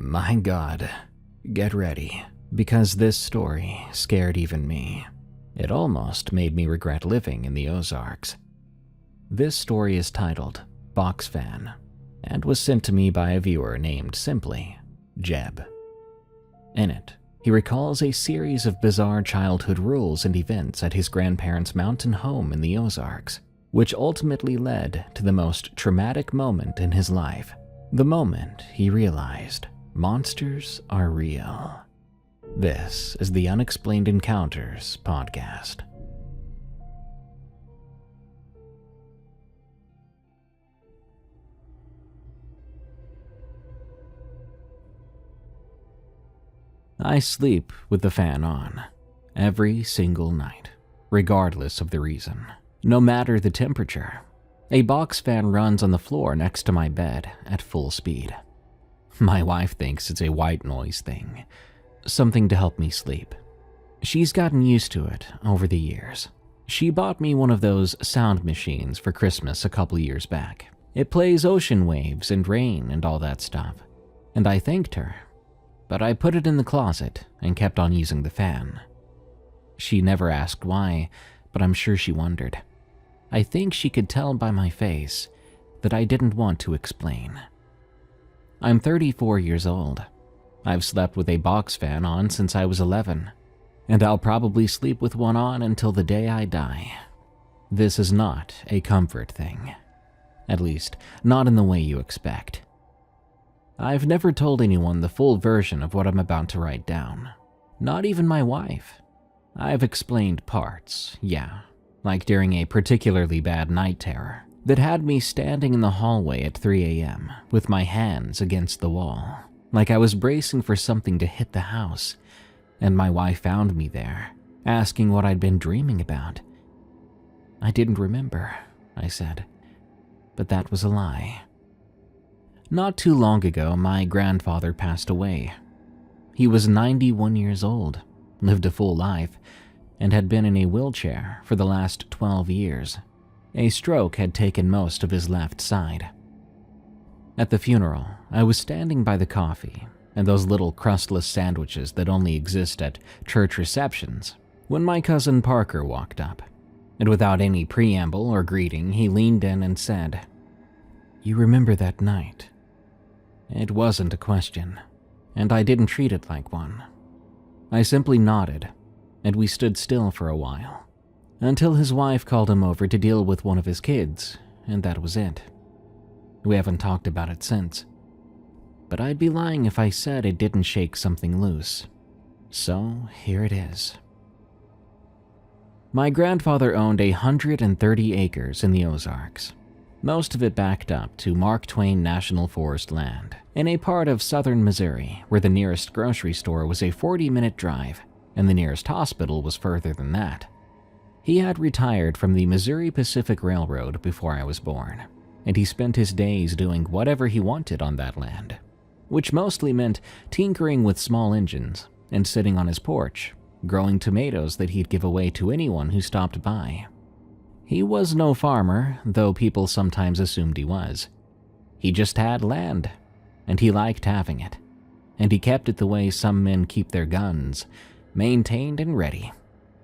My God, get ready, because this story scared even me. It almost made me regret living in the Ozarks. This story is titled Box Fan and was sent to me by a viewer named simply Jeb. In it, he recalls a series of bizarre childhood rules and events at his grandparents' mountain home in the Ozarks, which ultimately led to the most traumatic moment in his life, the moment he realized monsters are real. This is the Unexplained Encounters podcast. I sleep with the fan on every single night, regardless of the reason. No matter the temperature, a box fan runs on the floor next to my bed at full speed. My wife thinks it's a white noise thing, something to help me sleep. She's gotten used to it over the years. She bought me one of those sound machines for Christmas a couple years back. It plays ocean waves and rain and all that stuff, and I thanked her. But I put it in the closet and kept on using the fan. She never asked why, but I'm sure she wondered. I think she could tell by my face that I didn't want to explain. I'm 34 years old. I've slept with a box fan on since I was 11, and I'll probably sleep with one on until the day I die. This is not a comfort thing. At least, not in the way you expect. I've never told anyone the full version of what I'm about to write down. Not even my wife. I've explained parts, yeah, like during a particularly bad night terror that had me standing in the hallway at 3 a.m. with my hands against the wall, like I was bracing for something to hit the house, and my wife found me there, asking what I'd been dreaming about. I didn't remember, I said, but that was a lie. Not too long ago, my grandfather passed away. He was 91 years old, lived a full life, and had been in a wheelchair for the last 12 years. A stroke had taken most of his left side. At the funeral, I was standing by the coffee and those little crustless sandwiches that only exist at church receptions when my cousin Parker walked up, and without any preamble or greeting, he leaned in and said, "You remember that night?" It wasn't a question, and I didn't treat it like one. I simply nodded, and we stood still for a while, until his wife called him over to deal with one of his kids, and that was it. We haven't talked about it since, but I'd be lying if I said it didn't shake something loose. So here it is. My grandfather owned 130 acres in the Ozarks, most of it backed up to Mark Twain National Forest land, in a part of southern Missouri where the nearest grocery store was a 40-minute drive and the nearest hospital was further than that. He had retired from the Missouri Pacific Railroad before I was born, and he spent his days doing whatever he wanted on that land, which mostly meant tinkering with small engines and sitting on his porch, growing tomatoes that he'd give away to anyone who stopped by. He was no farmer, though people sometimes assumed he was. He just had land, and he liked having it, and he kept it the way some men keep their guns, maintained and ready,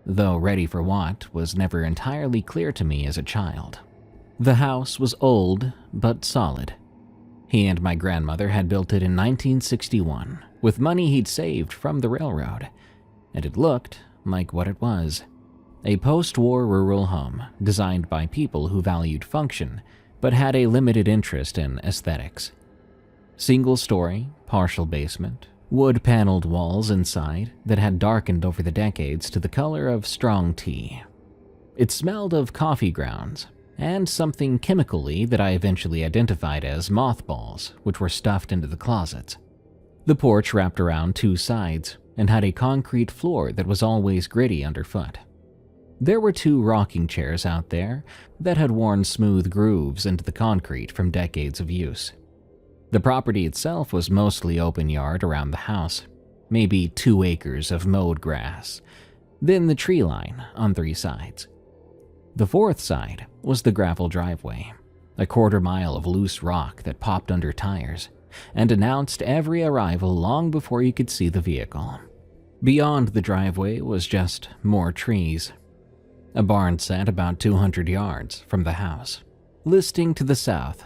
though ready for what was never entirely clear to me as a child. The house was old, but solid. He and my grandmother had built it in 1961 with money he'd saved from the railroad, and it looked like what it was. A post-war rural home designed by people who valued function but had a limited interest in aesthetics. Single-story, partial basement, wood-paneled walls inside that had darkened over the decades to the color of strong tea. It smelled of coffee grounds and something chemically that I eventually identified as mothballs, which were stuffed into the closets. The porch wrapped around two sides and had a concrete floor that was always gritty underfoot. There were two rocking chairs out there that had worn smooth grooves into the concrete from decades of use. The property itself was mostly open yard around the house, maybe 2 acres of mowed grass, then the tree line on 3 sides. The fourth side was the gravel driveway, a 1/4 mile of loose rock that popped under tires, and announced every arrival long before you could see the vehicle. Beyond the driveway was just more trees. A barn set about 200 yards from the house, listing to the south.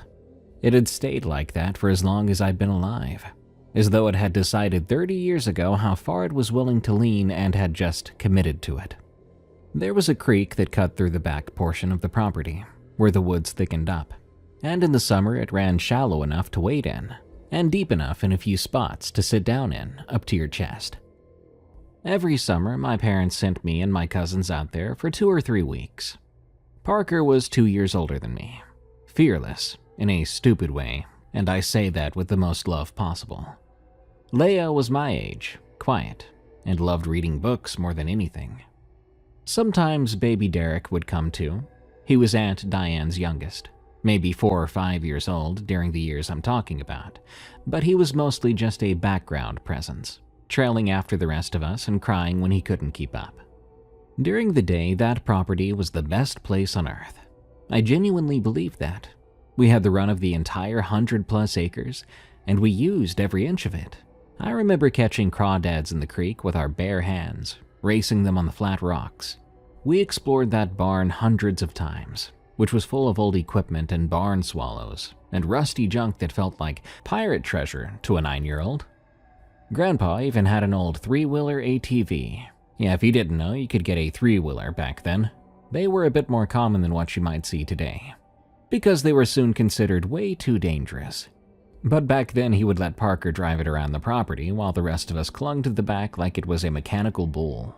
It had stayed like that for as long as I'd been alive, as though it had decided 30 years ago how far it was willing to lean and had just committed to it. There was a creek that cut through the back portion of the property, where the woods thickened up, and in the summer it ran shallow enough to wade in, and deep enough in a few spots to sit down in up to your chest. Every summer, my parents sent me and my cousins out there for 2 or 3 weeks. Parker was 2 years older than me, fearless in a stupid way, and I say that with the most love possible. Leia was my age, quiet, and loved reading books more than anything. Sometimes baby Derek would come too. He was Aunt Diane's youngest, maybe 4 or 5 years old during the years I'm talking about, but he was mostly just a background presence, trailing after the rest of us and crying when he couldn't keep up. During the day, that property was the best place on earth. I genuinely believed that. We had the run of the entire 100+ acres, and we used every inch of it. I remember catching crawdads in the creek with our bare hands, racing them on the flat rocks. We explored that barn hundreds of times, which was full of old equipment and barn swallows, and rusty junk that felt like pirate treasure to a 9-year-old. Grandpa even had an old 3-wheeler ATV. Yeah, if you didn't know, you could get a 3-wheeler back then. They were a bit more common than what you might see today, because they were soon considered way too dangerous. But back then he would let Parker drive it around the property while the rest of us clung to the back like it was a mechanical bull.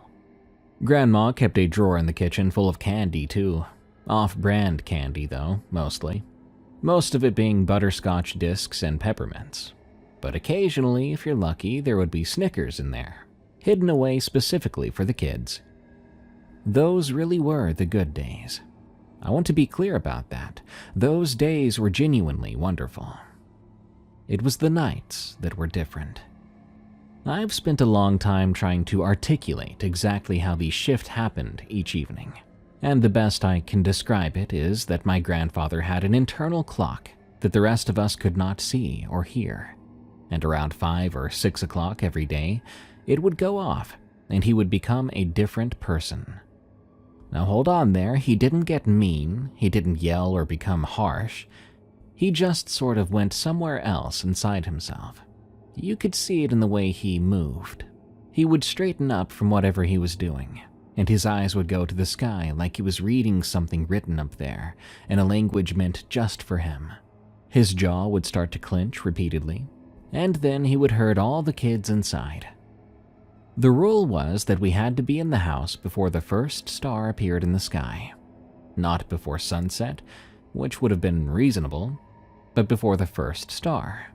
Grandma kept a drawer in the kitchen full of candy too. Off-brand candy though, mostly. Most of it being butterscotch discs and peppermints. But occasionally, if you're lucky, there would be Snickers in there, hidden away specifically for the kids. Those really were the good days. I want to be clear about that. Those days were genuinely wonderful. It was the nights that were different. I've spent a long time trying to articulate exactly how the shift happened each evening, and the best I can describe it is that my grandfather had an internal clock that the rest of us could not see or hear, and around 5 or 6 o'clock every day, it would go off, and he would become a different person. Now hold on there, he didn't get mean, he didn't yell or become harsh. He just sort of went somewhere else inside himself. You could see it in the way he moved. He would straighten up from whatever he was doing, and his eyes would go to the sky like he was reading something written up there in a language meant just for him. His jaw would start to clench repeatedly, and then he would herd all the kids inside. The rule was that we had to be in the house before the first star appeared in the sky. Not before sunset, which would have been reasonable, but before the first star.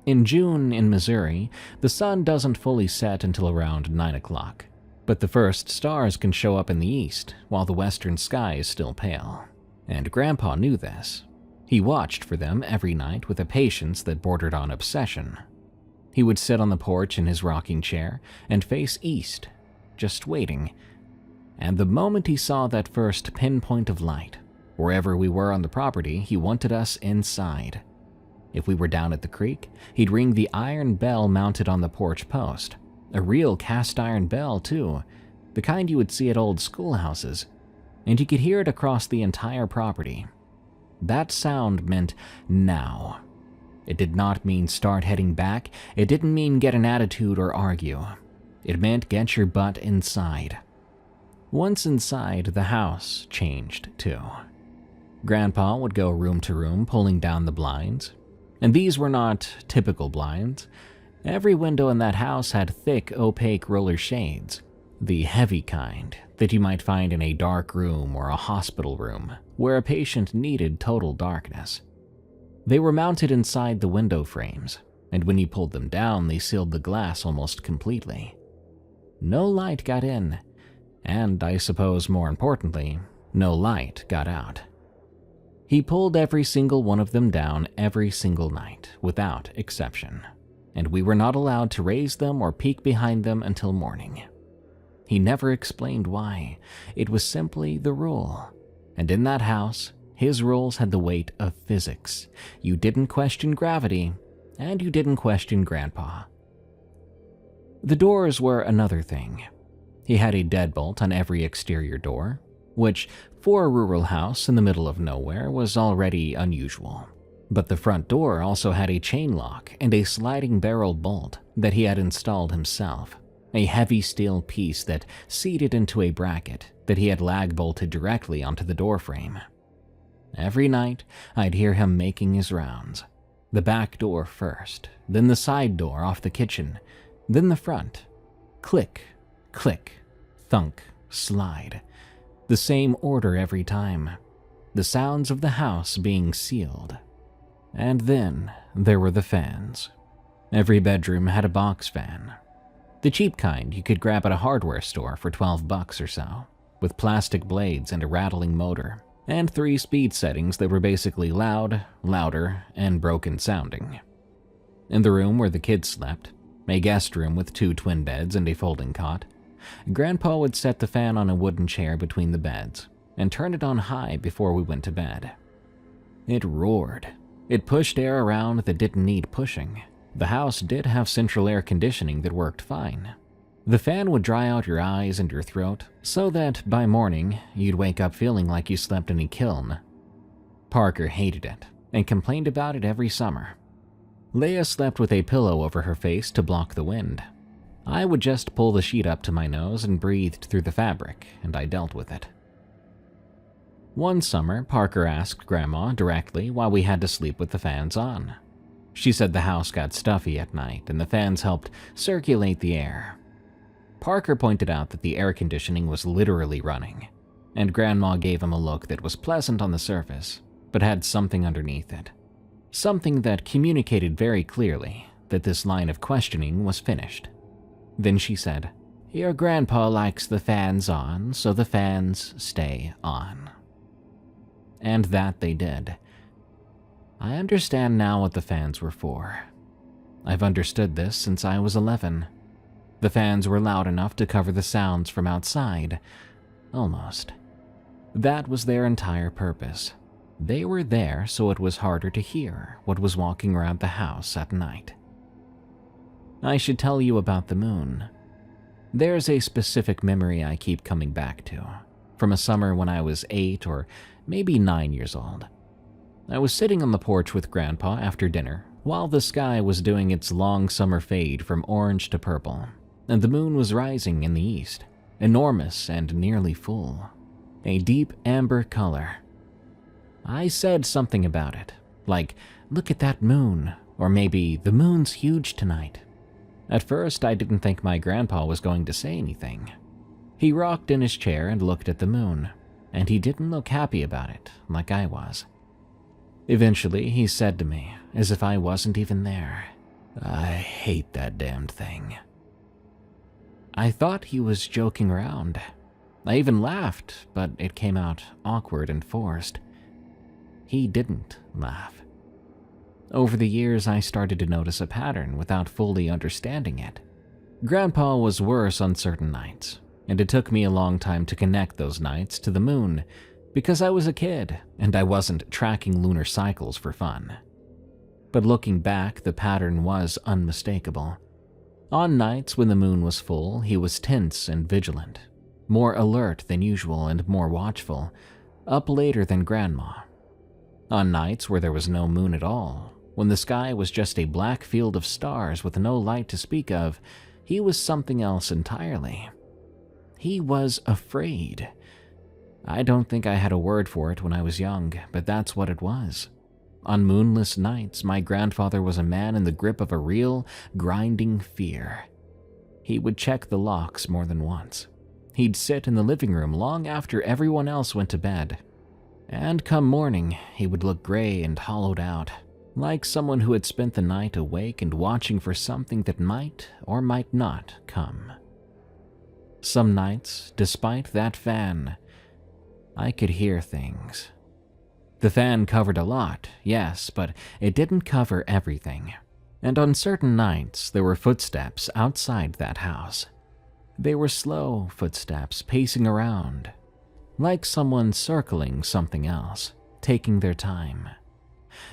In June in Missouri, the sun doesn't fully set until around 9 o'clock, but the first stars can show up in the east while the western sky is still pale. And Grandpa knew this. He watched for them every night with a patience that bordered on obsession. He would sit on the porch in his rocking chair and face east, just waiting. And the moment he saw that first pinpoint of light, wherever we were on the property, he wanted us inside. If we were down at the creek, he'd ring the iron bell mounted on the porch post. A real cast iron bell, too, the kind you would see at old schoolhouses, and you could hear it across the entire property. That sound meant now. It did not mean start heading back. It didn't mean get an attitude or argue. It meant get your butt inside. Once inside, the house changed too. Grandpa would go room to room pulling down the blinds, and these were not typical blinds. Every window in that house had thick, opaque roller shades, the heavy kind that you might find in a dark room or a hospital room where a patient needed total darkness. They were mounted inside the window frames, and when you pulled them down, they sealed the glass almost completely. No light got in, and I suppose more importantly, no light got out. He pulled every single one of them down every single night, without exception, and we were not allowed to raise them or peek behind them until morning. He never explained why. It was simply the rule, and in that house, his rules had the weight of physics. You didn't question gravity. and you didn't question Grandpa. The doors were another thing. He had a deadbolt on every exterior door, which, for a rural house in the middle of nowhere, was already unusual. But the front door also had a chain lock and a sliding barrel bolt that he had installed himself, a heavy steel piece that seated into a bracket that he had lag bolted directly onto the door frame. Every night, I'd hear him making his rounds. The back door first, then the side door off the kitchen, then the front. Click, click, thunk, slide. The same order every time. The sounds of the house being sealed. And then there were the fans. Every bedroom had a box fan. The cheap kind you could grab at a hardware store for $12 or so, with plastic blades and a rattling motor, and 3 speed settings that were basically loud, louder, and broken sounding. In the room where the kids slept, a guest room with 2 twin beds and a folding cot, Grandpa would set the fan on a wooden chair between the beds and turn it on high before we went to bed. It roared. It pushed air around that didn't need pushing. The house did have central air conditioning that worked fine. The fan would dry out your eyes and your throat so that by morning you'd wake up feeling like you slept in a kiln. Parker hated it and complained about it every summer. Leia slept with a pillow over her face to block the wind. I would just pull the sheet up to my nose and breathed through the fabric, and I dealt with it. One summer, Parker asked Grandma directly why we had to sleep with the fans on. She said the house got stuffy at night and the fans helped circulate the air. Parker pointed out that the air conditioning was literally running, and Grandma gave him a look that was pleasant on the surface, but had something underneath it. Something that communicated very clearly that this line of questioning was finished. Then she said, "Your grandpa likes the fans on, so the fans stay on." And that they did. I understand now what the fans were for. I've understood this since I was 11. The fans were loud enough to cover the sounds from outside. Almost. That was their entire purpose. They were there so it was harder to hear what was walking around the house at night. I should tell you about the moon. There's a specific memory I keep coming back to, from a summer when I was 8 or maybe 9 years old. I was sitting on the porch with Grandpa after dinner, while the sky was doing its long summer fade from orange to purple, and the moon was rising in the east, enormous and nearly full, a deep amber color. I said something about it, like, "Look at that moon," or maybe, "The moon's huge tonight." At first, I didn't think my grandpa was going to say anything. He rocked in his chair and looked at the moon, and he didn't look happy about it, like I was. Eventually, he said to me, as if I wasn't even there, "I hate that damned thing." I thought he was joking around. I even laughed, but it came out awkward and forced. He didn't laugh. Over the years, I started to notice a pattern without fully understanding it. Grandpa was worse on certain nights, and it took me a long time to connect those nights to the moon because I was a kid and I wasn't tracking lunar cycles for fun. But looking back, the pattern was unmistakable. On nights when the moon was full, he was tense and vigilant, more alert than usual and more watchful, up later than Grandma. On nights where there was no moon at all, when the sky was just a black field of stars with no light to speak of, he was something else entirely. He was afraid. I don't think I had a word for it when I was young, but that's what it was. On moonless nights, my grandfather was a man in the grip of a real, grinding fear. He would check the locks more than once. He'd sit in the living room long after everyone else went to bed. And come morning, he would look gray and hollowed out, like someone who had spent the night awake and watching for something that might or might not come. Some nights, despite that fan, I could hear things. The fan covered a lot, yes, but it didn't cover everything. And on certain nights, there were footsteps outside that house. They were slow footsteps pacing around, like someone circling something else, taking their time.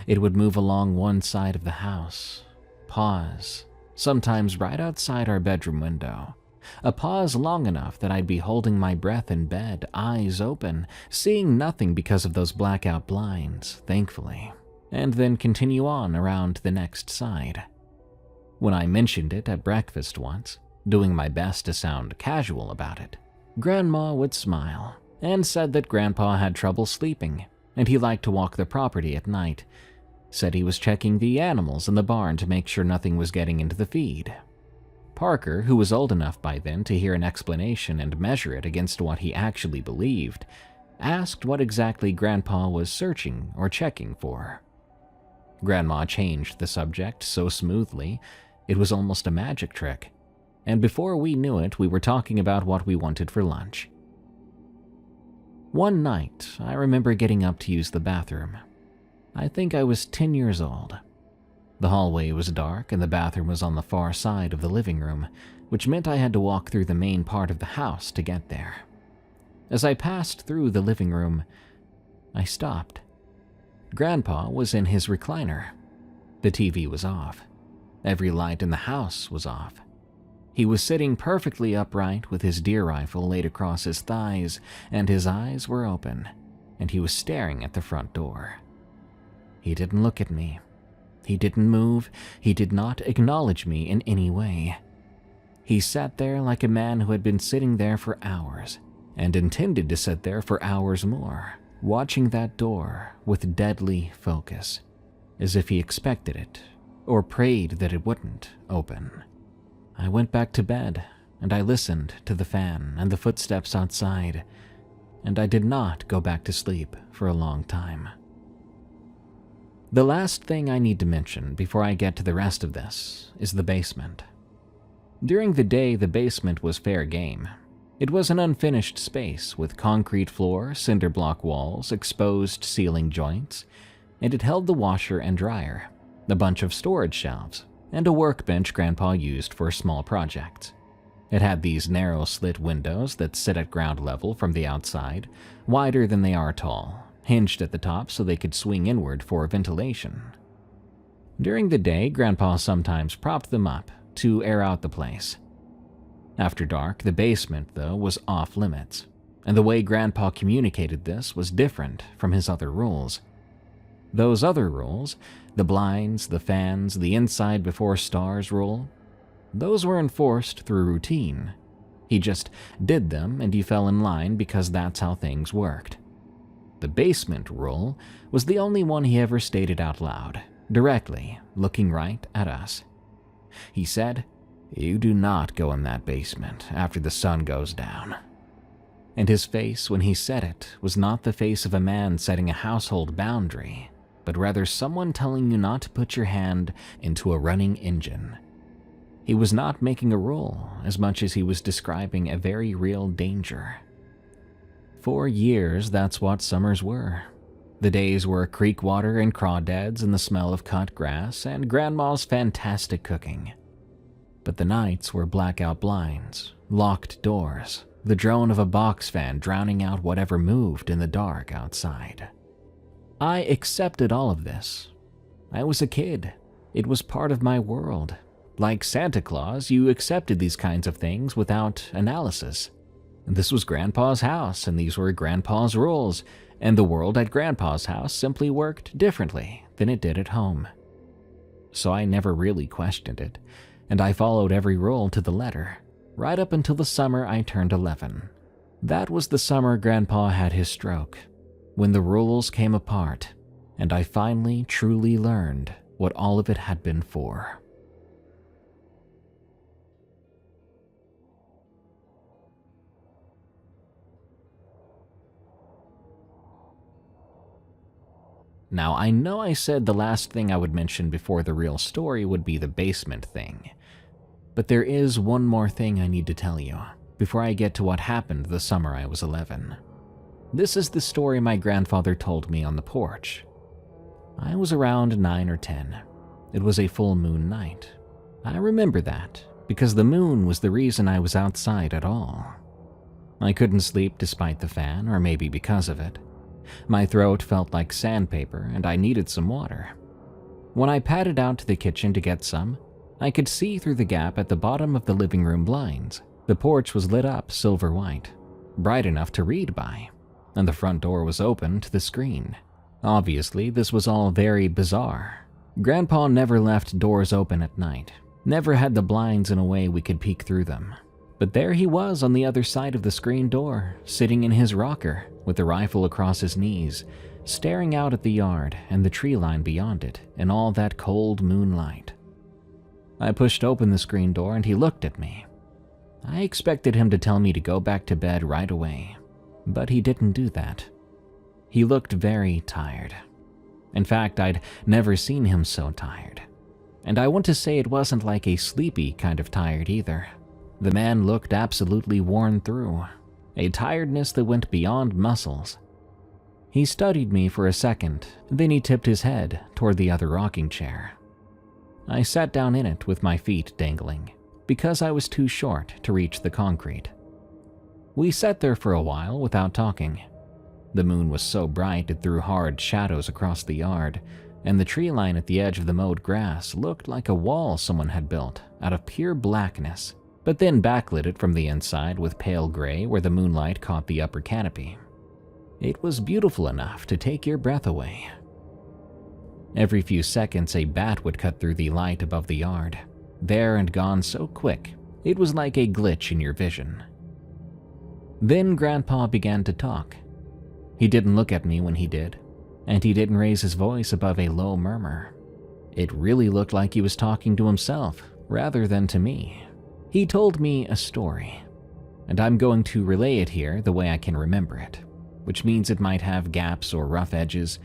It would move along one side of the house, pause, sometimes right outside our bedroom window. A pause long enough that I'd be holding my breath in bed, eyes open, seeing nothing because of those blackout blinds, thankfully, and then continue on around the next side. When I mentioned it at breakfast once, doing my best to sound casual about it, Grandma would smile and said that Grandpa had trouble sleeping and he liked to walk the property at night. Said he was checking the animals in the barn to make sure nothing was getting into the feed. Parker, who was old enough by then to hear an explanation and measure it against what he actually believed, asked what exactly Grandpa was searching or checking for. Grandma changed the subject so smoothly, it was almost a magic trick, and before we knew it, we were talking about what we wanted for lunch. One night, I remember getting up to use the bathroom. I think I was 10 years old. The hallway was dark and the bathroom was on the far side of the living room, which meant I had to walk through the main part of the house to get there. As I passed through the living room, I stopped. Grandpa was in his recliner. The TV was off. Every light in the house was off. He was sitting perfectly upright with his deer rifle laid across his thighs, and his eyes were open, and he was staring at the front door. He didn't look at me. He didn't move. He did not acknowledge me in any way. He sat there like a man who had been sitting there for hours, and intended to sit there for hours more, watching that door with deadly focus, as if he expected it, or prayed that it wouldn't open. I went back to bed, and I listened to the fan and the footsteps outside, and I did not go back to sleep for a long time. The last thing I need to mention before I get to the rest of this is the basement. During the day, the basement was fair game. It was an unfinished space with concrete floor, cinder block walls, exposed ceiling joints, and it held the washer and dryer, a bunch of storage shelves, and a workbench Grandpa used for small projects. It had these narrow slit windows that sit at ground level from the outside, wider than they are tall, hinged at the top so they could swing inward for ventilation. During the day, Grandpa sometimes propped them up to air out the place. After dark, the basement, though, was off limits, and the way Grandpa communicated this was different from his other rules. Those other rules, the blinds, the fans, the inside before stars rule, those were enforced through routine. He just did them and you fell in line because that's how things worked. The basement rule was the only one he ever stated out loud, directly, looking right at us. He said, "You do not go in that basement after the sun goes down." And his face when he said it was not the face of a man setting a household boundary, but rather someone telling you not to put your hand into a running engine. He was not making a rule as much as he was describing a very real danger. For years, that's what summers were. The days were creek water and crawdads and the smell of cut grass and Grandma's fantastic cooking. But the nights were blackout blinds, locked doors, the drone of a box fan drowning out whatever moved in the dark outside. I accepted all of this. I was a kid. It was part of my world. Like Santa Claus, you accepted these kinds of things without analysis. This was Grandpa's house, and these were Grandpa's rules, and the world at Grandpa's house simply worked differently than it did at home. So I never really questioned it, and I followed every rule to the letter, right up until the summer I turned 11. That was the summer Grandpa had his stroke, when the rules came apart, and I finally truly learned what all of it had been for. Now, I know I said the last thing I would mention before the real story would be the basement thing, but there is one more thing I need to tell you before I get to what happened the summer I was 11. This is the story my grandfather told me on the porch. I was around 9 or 10. It was a full moon night. I remember that because the moon was the reason I was outside at all. I couldn't sleep despite the fan, or maybe because of it. My throat felt like sandpaper and I needed some water. When I padded out to the kitchen to get some, I could see through the gap at the bottom of the living room blinds. The porch was lit up silver white, bright enough to read by, and the front door was open to the screen. Obviously, this was all very bizarre. Grandpa never left doors open at night, never had the blinds in a way we could peek through them. But there he was on the other side of the screen door, sitting in his rocker with the rifle across his knees, staring out at the yard and the tree line beyond it in all that cold moonlight. I pushed open the screen door and he looked at me. I expected him to tell me to go back to bed right away, but he didn't do that. He looked very tired. In fact, I'd never seen him so tired. And I want to say it wasn't like a sleepy kind of tired either. The man looked absolutely worn through, a tiredness that went beyond muscles. He studied me for a second, then he tipped his head toward the other rocking chair. I sat down in it with my feet dangling, because I was too short to reach the concrete. We sat there for a while without talking. The moon was so bright it threw hard shadows across the yard, and the tree line at the edge of the mowed grass looked like a wall someone had built out of pure blackness, but then backlit it from the inside with pale gray where the moonlight caught the upper canopy. It was beautiful enough to take your breath away. Every few seconds a bat would cut through the light above the yard, there and gone so quick it was like a glitch in your vision. Then Grandpa began to talk. He didn't look at me when he did, and he didn't raise his voice above a low murmur. It really looked like he was talking to himself rather than to me. He told me a story, and I'm going to relay it here the way I can remember it, which means it might have gaps or rough edges,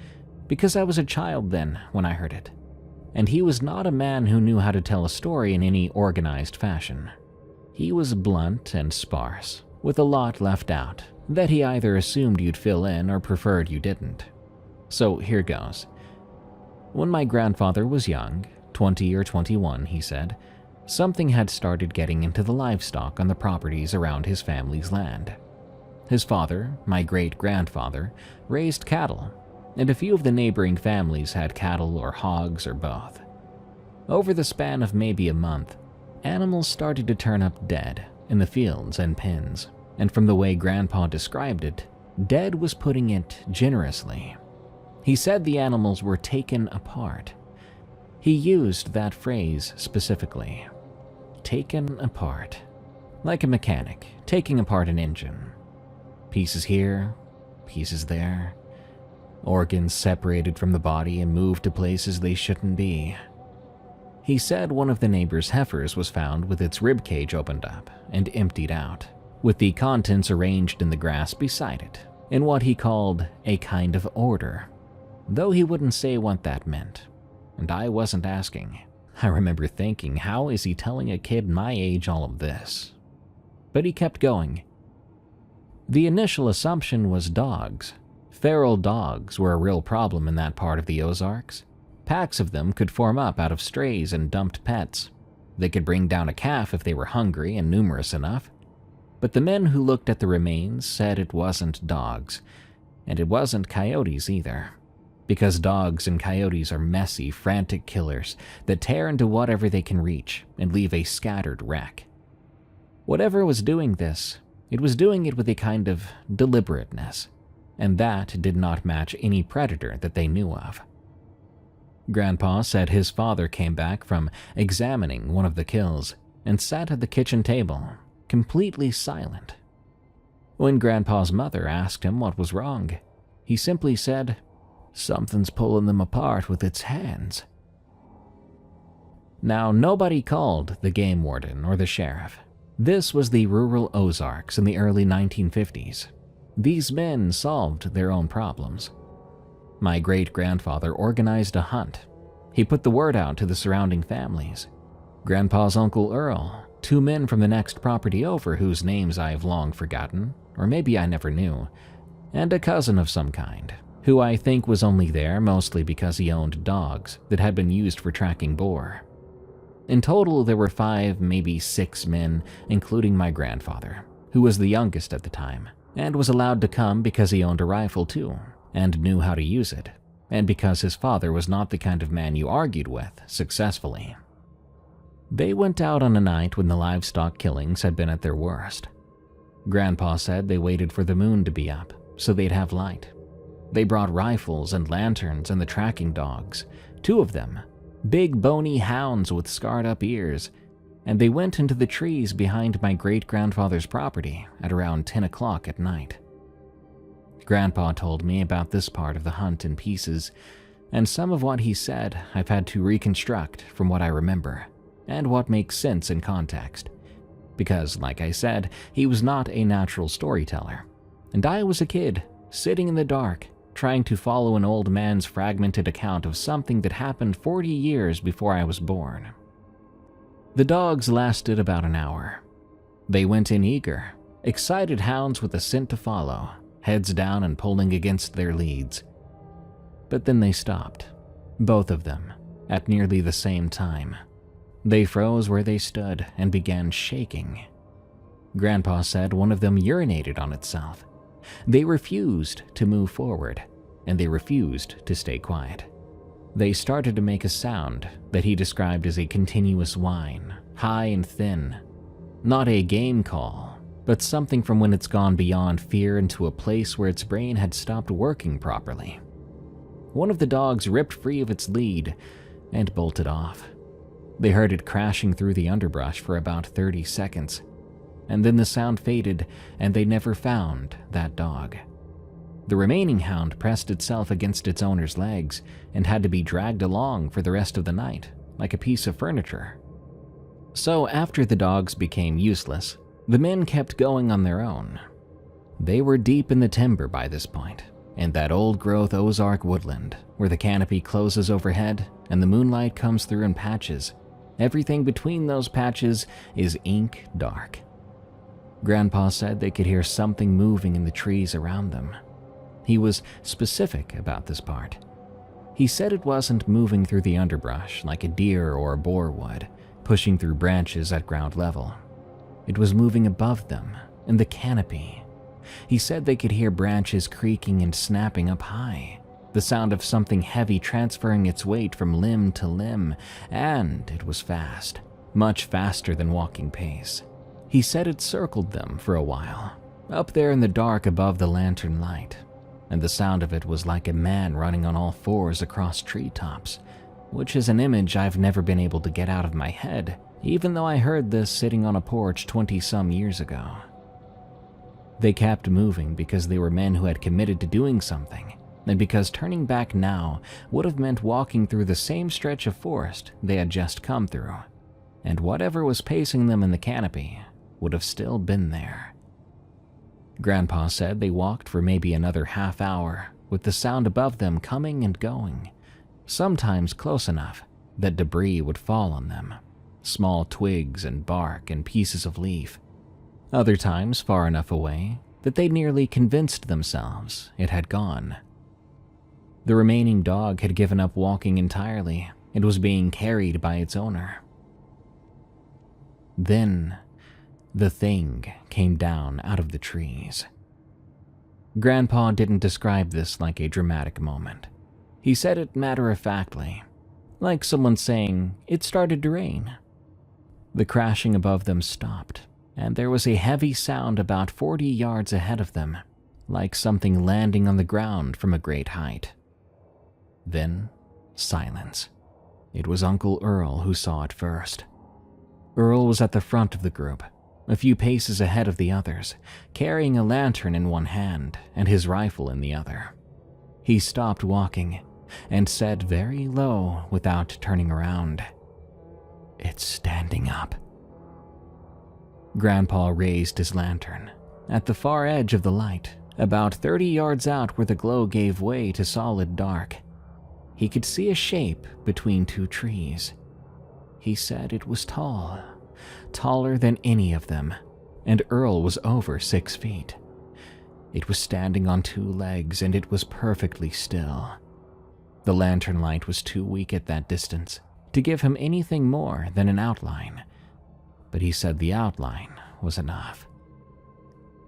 because I was a child then when I heard it, and he was not a man who knew how to tell a story in any organized fashion. He was blunt and sparse, with a lot left out that he either assumed you'd fill in or preferred you didn't. So here goes. When my grandfather was young, 20 or 21, he said, something had started getting into the livestock on the properties around his family's land. His father, my great-grandfather, raised cattle, and a few of the neighboring families had cattle or hogs or both. Over the span of maybe a month, animals started to turn up dead in the fields and pens, and from the way Grandpa described it, dead was putting it generously. He said the animals were taken apart. He used that phrase specifically. Taken apart. Like a mechanic taking apart an engine. Pieces here, pieces there. Organs separated from the body and moved to places they shouldn't be. He said one of the neighbor's heifers was found with its rib cage opened up and emptied out, with the contents arranged in the grass beside it, in what he called a kind of order, though he wouldn't say what that meant, and I wasn't asking. I remember thinking, how is he telling a kid my age all of this? But he kept going. The initial assumption was dogs. Feral dogs were a real problem in that part of the Ozarks. Packs of them could form up out of strays and dumped pets. They could bring down a calf if they were hungry and numerous enough. But the men who looked at the remains said it wasn't dogs, and it wasn't coyotes either. Because dogs and coyotes are messy, frantic killers that tear into whatever they can reach and leave a scattered wreck. Whatever was doing this, it was doing it with a kind of deliberateness, and that did not match any predator that they knew of. Grandpa said his father came back from examining one of the kills and sat at the kitchen table, completely silent. When Grandpa's mother asked him what was wrong, he simply said, "Something's pulling them apart with its hands." Now, nobody called the game warden or the sheriff. This was the rural Ozarks in the early 1950s. These men solved their own problems. My great-grandfather organized a hunt. He put the word out to the surrounding families. Grandpa's Uncle Earl, 2 men from the next property over whose names I have long forgotten, or maybe I never knew, and a cousin of some kind, who I think was only there mostly because he owned dogs that had been used for tracking boar. In total, there were 5, maybe 6 men, including my grandfather, who was the youngest at the time, and was allowed to come because he owned a rifle too, and knew how to use it, and because his father was not the kind of man you argued with successfully. They went out on a night when the livestock killings had been at their worst. Grandpa said they waited for the moon to be up so they'd have light. They brought rifles and lanterns and the tracking dogs, 2 of them, big bony hounds with scarred up ears, and they went into the trees behind my great-grandfather's property at around 10 o'clock at night. Grandpa told me about this part of the hunt in pieces, and some of what he said I've had to reconstruct from what I remember and what makes sense in context. Because, like I said, he was not a natural storyteller, and I was a kid, sitting in the dark, trying to follow an old man's fragmented account of something that happened 40 years before I was born. The dogs lasted about an hour. They went in eager, excited hounds with a scent to follow, heads down and pulling against their leads. But then they stopped, both of them, at nearly the same time. They froze where they stood and began shaking. Grandpa said one of them urinated on itself. They refused to move forward, and they refused to stay quiet. They started to make a sound that he described as a continuous whine, high and thin. Not a game call, but something from when it's gone beyond fear into a place where its brain had stopped working properly. One of the dogs ripped free of its lead and bolted off. They heard it crashing through the underbrush for about 30 seconds, and then the sound faded and they never found that dog. The remaining hound pressed itself against its owner's legs and had to be dragged along for the rest of the night, like a piece of furniture. So after the dogs became useless, the men kept going on their own. They were deep in the timber by this point, in that old-growth Ozark woodland where the canopy closes overhead and the moonlight comes through in patches. Everything between those patches is ink dark. Grandpa said they could hear something moving in the trees around them. He was specific about this part. He said it wasn't moving through the underbrush like a deer or a boar would, pushing through branches at ground level. It was moving above them, in the canopy. He said they could hear branches creaking and snapping up high, the sound of something heavy transferring its weight from limb to limb, and it was fast, much faster than walking pace. He said it circled them for a while, up there in the dark above the lantern light, and the sound of it was like a man running on all fours across treetops, which is an image I've never been able to get out of my head, even though I heard this sitting on a porch 20-some years ago. They kept moving because they were men who had committed to doing something, and because turning back now would have meant walking through the same stretch of forest they had just come through, and whatever was pacing them in the canopy would have still been there. Grandpa said they walked for maybe another half hour, with the sound above them coming and going, sometimes close enough that debris would fall on them, small twigs and bark and pieces of leaf, other times far enough away that they nearly convinced themselves it had gone. The remaining dog had given up walking entirely and was being carried by its owner. Then, the thing came down out of the trees. Grandpa didn't describe this like a dramatic moment. He said it matter-of-factly, like someone saying it started to rain. The crashing above them stopped, and there was a heavy sound about 40 yards ahead of them, like something landing on the ground from a great height. Then, silence. It was Uncle Earl who saw it first. Earl was at the front of the group, a few paces ahead of the others, carrying a lantern in one hand and his rifle in the other. He stopped walking and said very low without turning around, "It's standing up." Grandpa raised his lantern. At the far edge of the light, about 30 yards out where the glow gave way to solid dark, he could see a shape between 2 trees. He said it was tall, taller than any of them, and Earl was over 6 feet. It was standing on 2 legs and it was perfectly still. The lantern light was too weak at that distance to give him anything more than an outline, but he said the outline was enough.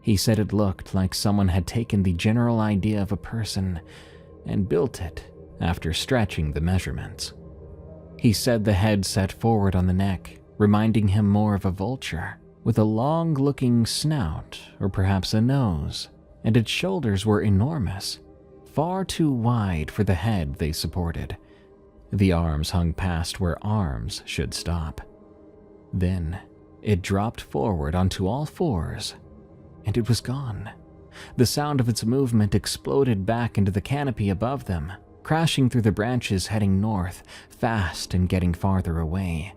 He said it looked like someone had taken the general idea of a person and built it after stretching the measurements. He said the head sat forward on the neck, reminding him more of a vulture, with a long-looking snout or perhaps a nose, and its shoulders were enormous, far too wide for the head they supported. The arms hung past where arms should stop. Then it dropped forward onto all fours, and it was gone. The sound of its movement exploded back into the canopy above them, crashing through the branches heading north, fast and getting farther away.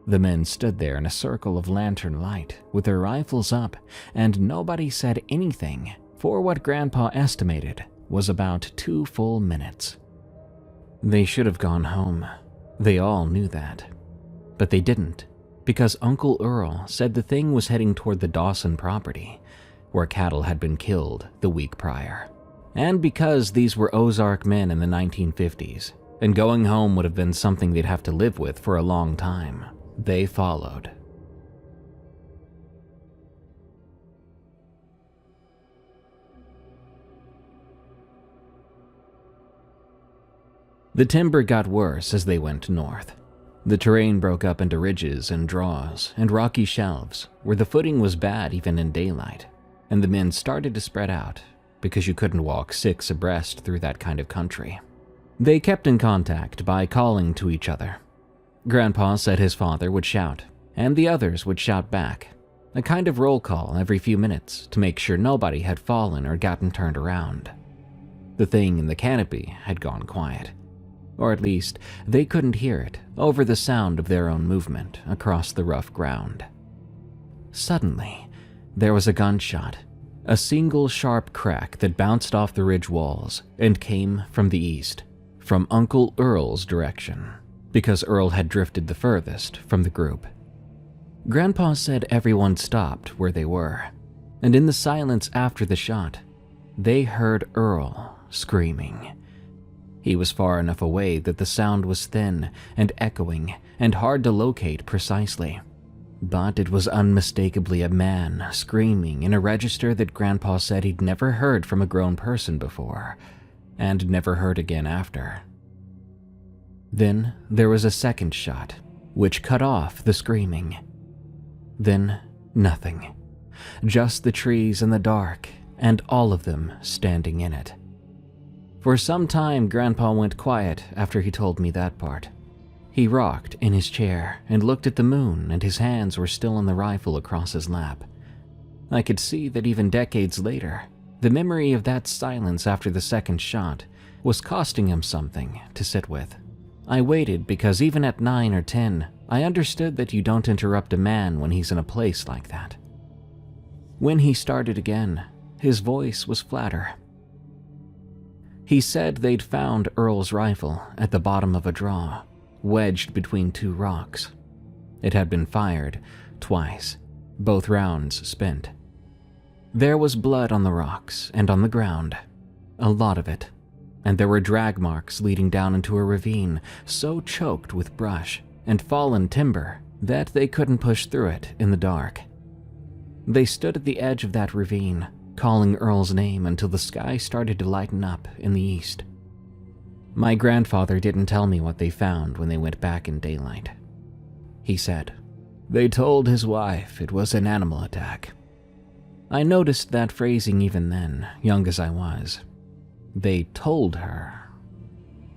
The men stood there in a circle of lantern light with their rifles up, and nobody said anything for what Grandpa estimated was about 2 full minutes. They should have gone home. They all knew that. But they didn't, because Uncle Earl said the thing was heading toward the Dawson property, where cattle had been killed the week prior. And because these were Ozark men in the 1950s, and going home would have been something they'd have to live with for a long time, they followed. The timber got worse as they went north. The terrain broke up into ridges and draws and rocky shelves where the footing was bad even in daylight, and the men started to spread out because you couldn't walk 6 abreast through that kind of country. They kept in contact by calling to each other. Grandpa said his father would shout, and the others would shout back, a kind of roll call every few minutes to make sure nobody had fallen or gotten turned around. The thing in the canopy had gone quiet, or at least they couldn't hear it over the sound of their own movement across the rough ground. Suddenly, there was a gunshot, a single sharp crack that bounced off the ridge walls and came from the east, from Uncle Earl's direction, because Earl had drifted the furthest from the group. Grandpa said everyone stopped where they were, and in the silence after the shot, they heard Earl screaming. He was far enough away that the sound was thin and echoing and hard to locate precisely. But it was unmistakably a man screaming in a register that Grandpa said he'd never heard from a grown person before, and never heard again after. Then there was a second shot, which cut off the screaming. Then nothing. Just the trees in the dark, and all of them standing in it. For some time, Grandpa went quiet after he told me that part. He rocked in his chair and looked at the moon, and his hands were still on the rifle across his lap. I could see that even decades later, the memory of that silence after the second shot was costing him something to sit with. I waited because even at 9 or 10, I understood that you don't interrupt a man when he's in a place like that. When he started again, his voice was flatter. He said they'd found Earl's rifle at the bottom of a draw, wedged between 2 rocks. It had been fired twice, both rounds spent. There was blood on the rocks and on the ground, a lot of it, and there were drag marks leading down into a ravine so choked with brush and fallen timber that they couldn't push through it in the dark. They stood at the edge of that ravine, calling Earl's name until the sky started to lighten up in the east. My grandfather didn't tell me what they found when they went back in daylight. He said, "They told his wife it was an animal attack." I noticed that phrasing even then, young as I was. They told her.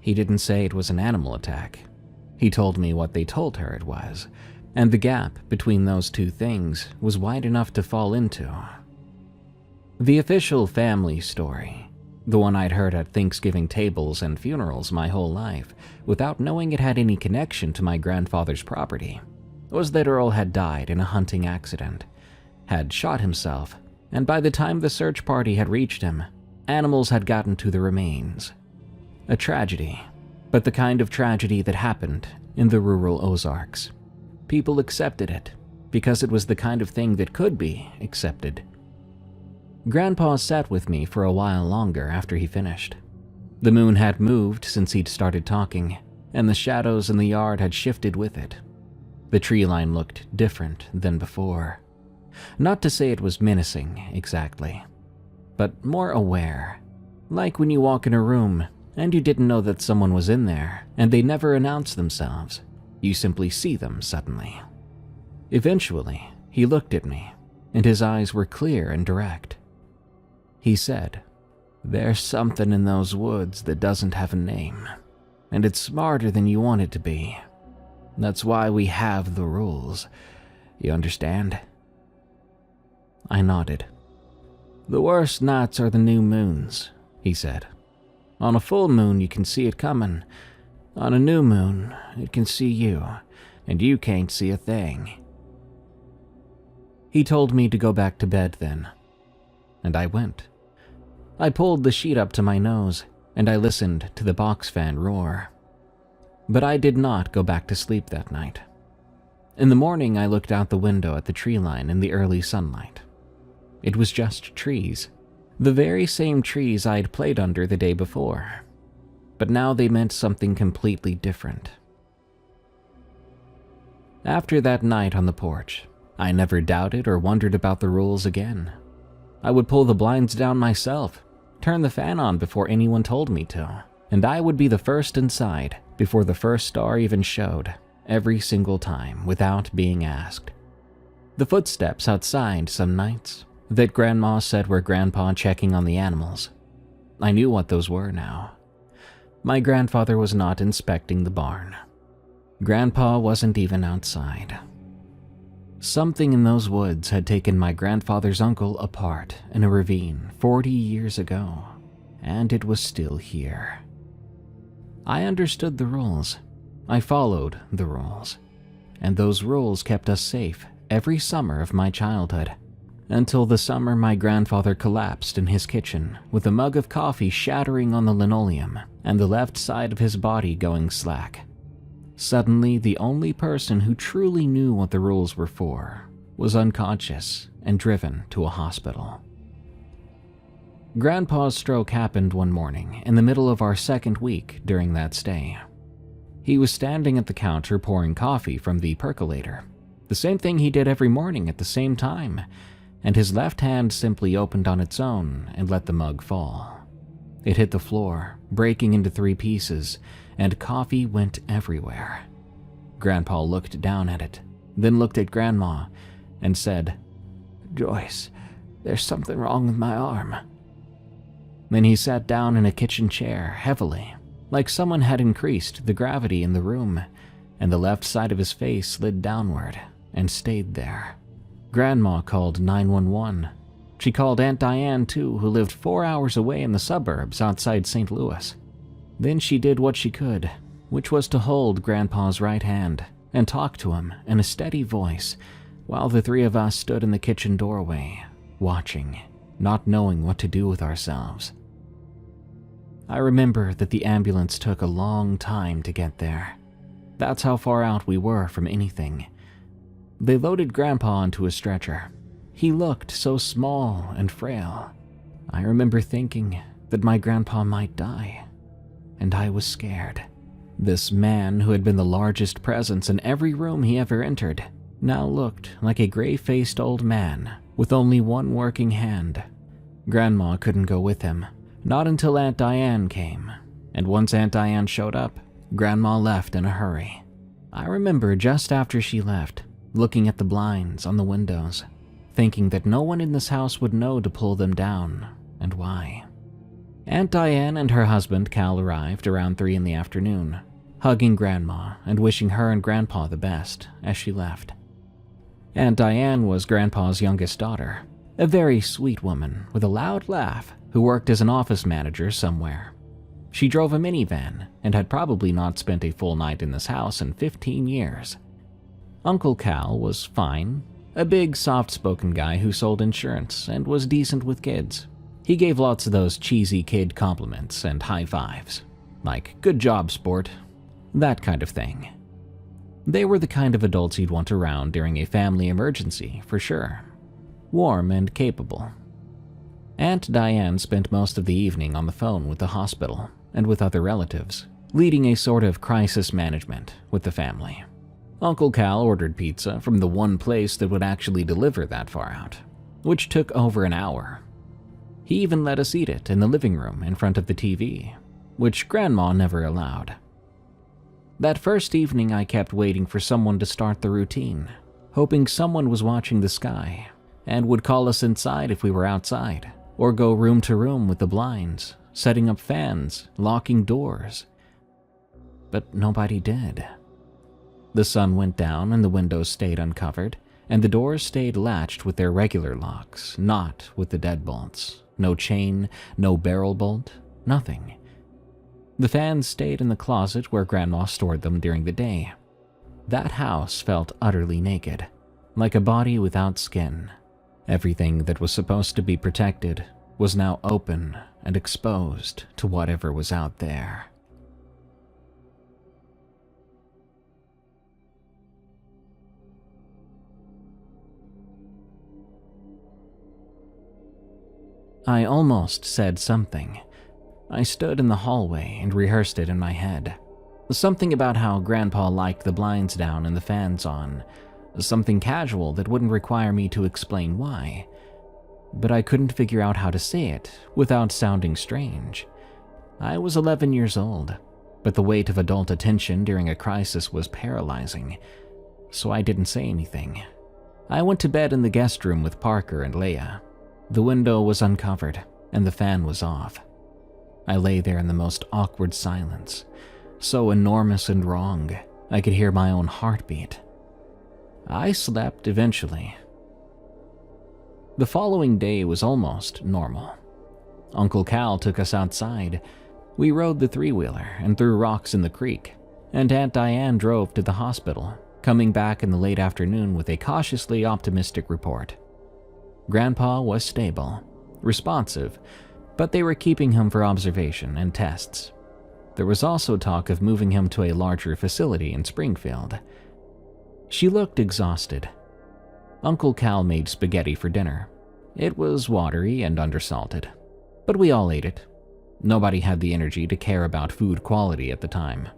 He didn't say it was an animal attack. He told me what they told her it was, and the gap between those two things was wide enough to fall into. The official family story, the one I'd heard at Thanksgiving tables and funerals my whole life, without knowing it had any connection to my grandfather's property, was that Earl had died in a hunting accident, had shot himself, and by the time the search party had reached him, animals had gotten to the remains. A tragedy, but the kind of tragedy that happened in the rural Ozarks. People accepted it because it was the kind of thing that could be accepted. Grandpa sat with me for a while longer after he finished. The moon had moved since he'd started talking, and the shadows in the yard had shifted with it. The tree line looked different than before. Not to say it was menacing, exactly, but more aware. Like when you walk in a room and you didn't know that someone was in there, and they never announced themselves. You simply see them suddenly. Eventually, he looked at me, and his eyes were clear and direct. He said, "There's something in those woods that doesn't have a name, and it's smarter than you want it to be. That's why we have the rules. You understand?" I nodded. "The worst nights are the new moons," he said. "On a full moon, you can see it coming. On a new moon, it can see you, and you can't see a thing." He told me to go back to bed then, and I went. I pulled the sheet up to my nose, and I listened to the box fan roar. But I did not go back to sleep that night. In the morning, I looked out the window at the tree line in the early sunlight. It was just trees, the very same trees I had played under the day before. But now they meant something completely different. After that night on the porch, I never doubted or wondered about the rules again. I would pull the blinds down myself, turn the fan on before anyone told me to, and I would be the first inside before the first star even showed, every single time without being asked. The footsteps outside some nights that Grandma said were Grandpa checking on the animals. I knew what those were now. My grandfather was not inspecting the barn. Grandpa wasn't even outside. Something in those woods had taken my grandfather's uncle apart in a ravine 40 years ago, and it was still here. I understood the rules. I followed the rules. And those rules kept us safe every summer of my childhood, until the summer my grandfather collapsed in his kitchen with a mug of coffee shattering on the linoleum and the left side of his body going slack. Suddenly, the only person who truly knew what the rules were for was unconscious and driven to a hospital. Grandpa's stroke happened one morning in the middle of our second week during that stay. He was standing at the counter pouring coffee from the percolator, the same thing he did every morning at the same time, and his left hand simply opened on its own and let the mug fall. It hit the floor, breaking into 3 pieces, and coffee went everywhere. Grandpa looked down at it, then looked at Grandma, and said, "Joyce, there's something wrong with my arm." Then he sat down in a kitchen chair heavily, like someone had increased the gravity in the room, and the left side of his face slid downward and stayed there. Grandma called 911. She called Aunt Diane too, who lived 4 hours away in the suburbs outside St. Louis. Then she did what she could, which was to hold Grandpa's right hand and talk to him in a steady voice while the 3 of us stood in the kitchen doorway, watching, not knowing what to do with ourselves. I remember that the ambulance took a long time to get there. That's how far out we were from anything. They loaded Grandpa onto a stretcher. He looked so small and frail. I remember thinking that my grandpa might die, and I was scared. This man, who had been the largest presence in every room he ever entered, now looked like a gray-faced old man with only one working hand. Grandma couldn't go with him, not until Aunt Diane came, and once Aunt Diane showed up, Grandma left in a hurry. I remember just after she left, looking at the blinds on the windows, thinking that no one in this house would know to pull them down, and why. Aunt Diane and her husband Cal arrived around 3 in the afternoon, hugging Grandma and wishing her and Grandpa the best as she left. Aunt Diane was Grandpa's youngest daughter, a very sweet woman with a loud laugh who worked as an office manager somewhere. She drove a minivan and had probably not spent a full night in this house in 15 years. Uncle Cal was fine, a big, soft-spoken guy who sold insurance and was decent with kids. He gave lots of those cheesy kid compliments and high fives, like, "Good job, sport," that kind of thing. They were the kind of adults you'd want around during a family emergency, for sure. Warm and capable. Aunt Diane spent most of the evening on the phone with the hospital and with other relatives, leading a sort of crisis management with the family. Uncle Cal ordered pizza from the one place that would actually deliver that far out, which took over an hour. He even let us eat it in the living room in front of the TV. which Grandma never allowed. That first evening, I kept waiting for someone to start the routine, hoping someone was watching the sky and would call us inside if we were outside, or go room to room with the blinds, setting up fans, locking doors. But nobody did. The sun went down and the windows stayed uncovered, and the doors stayed latched with their regular locks, not with the deadbolts. No chain, no barrel bolt, nothing. The fans stayed in the closet where Grandma stored them during the day. That house felt utterly naked, like a body without skin. Everything that was supposed to be protected was now open and exposed to whatever was out there. I almost said something. I stood in the hallway and rehearsed it in my head. Something about how Grandpa liked the blinds down and the fans on. Something casual that wouldn't require me to explain why. But I couldn't figure out how to say it without sounding strange. I was 11 years old, but the weight of adult attention during a crisis was paralyzing, so I didn't say anything. I went to bed in the guest room with Parker and Leia. The window was uncovered, and the fan was off. I lay there in the most awkward silence, so enormous and wrong, I could hear my own heartbeat. I slept eventually. The following day was almost normal. Uncle Cal took us outside. We rode the three-wheeler and threw rocks in the creek, and Aunt Diane drove to the hospital, coming back in the late afternoon with a cautiously optimistic report. Grandpa was stable, responsive, but they were keeping him for observation and tests. There was also talk of moving him to a larger facility in Springfield. She looked exhausted. Uncle Cal made spaghetti for dinner. It was watery and undersalted, but we all ate it. Nobody had the energy to care about food quality at the time.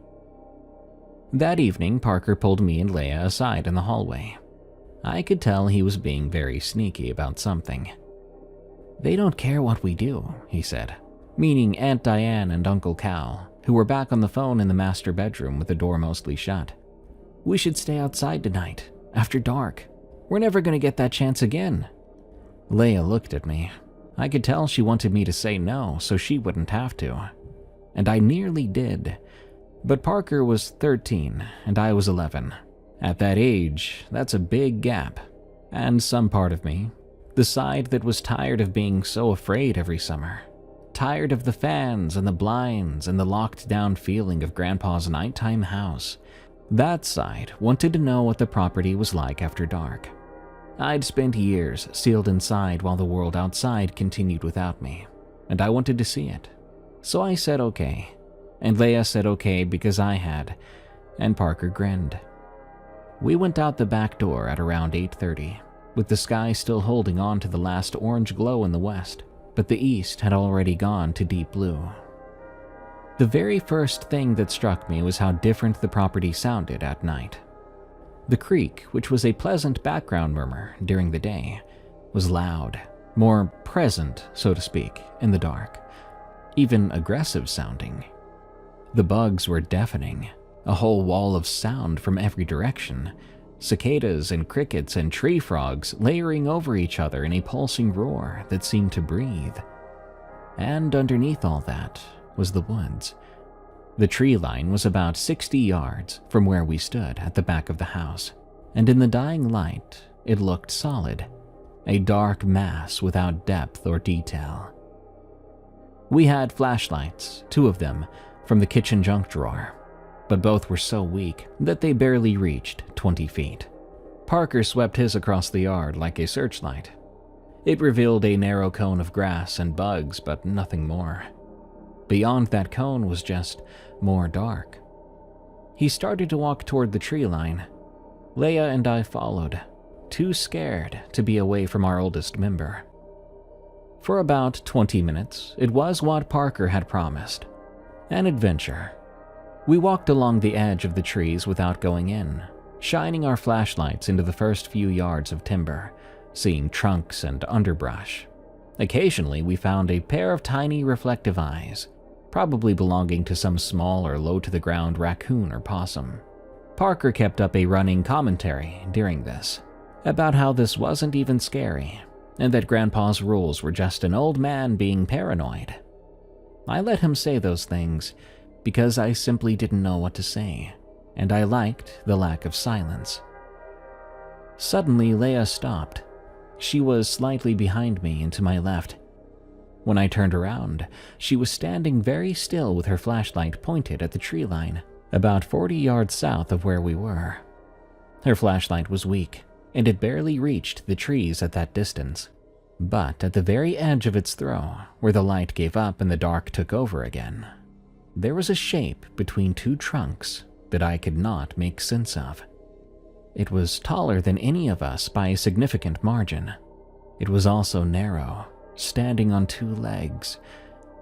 That evening, Parker pulled me and Leia aside in the hallway. I could tell he was being very sneaky about something. "They don't care what we do," he said, meaning Aunt Diane and Uncle Cal, who were back on the phone in the master bedroom with the door mostly shut. "We should stay outside tonight, after dark. We're never going to get that chance again." Leia looked at me. I could tell she wanted me to say no so she wouldn't have to. And I nearly did. But Parker was 13 and I was 11. At that age, that's a big gap. And some part of me, the side that was tired of being so afraid every summer, tired of the fans and the blinds and the locked down feeling of Grandpa's nighttime house, that side wanted to know what the property was like after dark. I'd spent years sealed inside while the world outside continued without me, and I wanted to see it. So I said okay, and Leia said okay because I had, and Parker grinned. We went out the back door at around 8:30, with the sky still holding on to the last orange glow in the west, but the east had already gone to deep blue. The very first thing that struck me was how different the property sounded at night. The creek, which was a pleasant background murmur during the day, was loud, more present, so to speak, in the dark, even aggressive sounding. The bugs were deafening, a whole wall of sound from every direction, cicadas and crickets and tree frogs layering over each other in a pulsing roar that seemed to breathe. And underneath all that was the woods. The tree line was about 60 yards from where we stood at the back of the house, and in the dying light, it looked solid, a dark mass without depth or detail. We had flashlights, 2 of them, from the kitchen junk drawer, but both were so weak that they barely reached 20 feet. Parker swept his across the yard like a searchlight. It revealed a narrow cone of grass and bugs, but nothing more. Beyond that cone was just more dark. He started to walk toward the tree line. Leia and I followed, too scared to be away from our oldest member. For about 20 minutes, it was what Parker had promised, an adventure. We walked along the edge of the trees without going in, shining our flashlights into the first few yards of timber, seeing trunks and underbrush. Occasionally, we found a pair of tiny reflective eyes, probably belonging to some small or low-to-the-ground raccoon or possum. Parker kept up a running commentary during this, about how this wasn't even scary, and that Grandpa's rules were just an old man being paranoid. I let him say those things because I simply didn't know what to say, and I liked the lack of silence. Suddenly, Leia stopped. She was slightly behind me and to my left. When I turned around, she was standing very still with her flashlight pointed at the tree line, about 40 yards south of where we were. Her flashlight was weak, and it barely reached the trees at that distance. But at the very edge of its throw, where the light gave up and the dark took over again, there was a shape between two trunks that I could not make sense of. It was taller than any of us by a significant margin. It was also narrow, standing on two legs,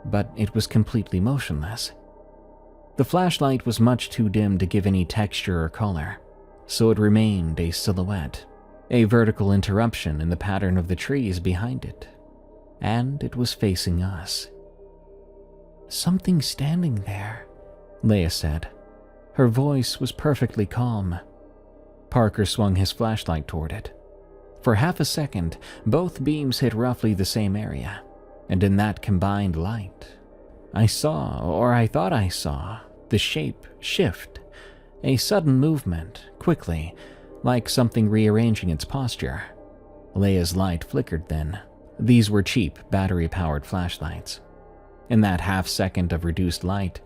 but it was completely motionless. The flashlight was much too dim to give any texture or color, so it remained a silhouette, a vertical interruption in the pattern of the trees behind it, and it was facing us. "Something standing there," Leia said. Her voice was perfectly calm. Parker swung his flashlight toward it. For half a second, both beams hit roughly the same area, and in that combined light, I saw, or I thought I saw, the shape shift, a sudden movement, quickly, like something rearranging its posture. Leia's light flickered then. These were cheap, battery-powered flashlights. In that half-second of reduced light,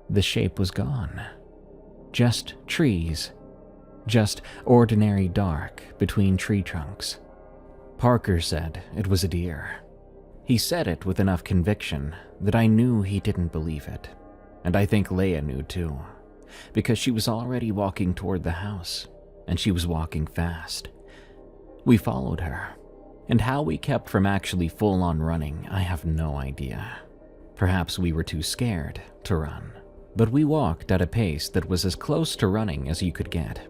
the shape was gone. Just trees. Just ordinary dark between tree trunks. Parker said it was a deer. He said it with enough conviction that I knew he didn't believe it. And I think Leia knew too, because she was already walking toward the house, and she was walking fast. We followed her, and how we kept from actually full-on running, I have no idea. Perhaps we were too scared to run, but we walked at a pace that was as close to running as you could get.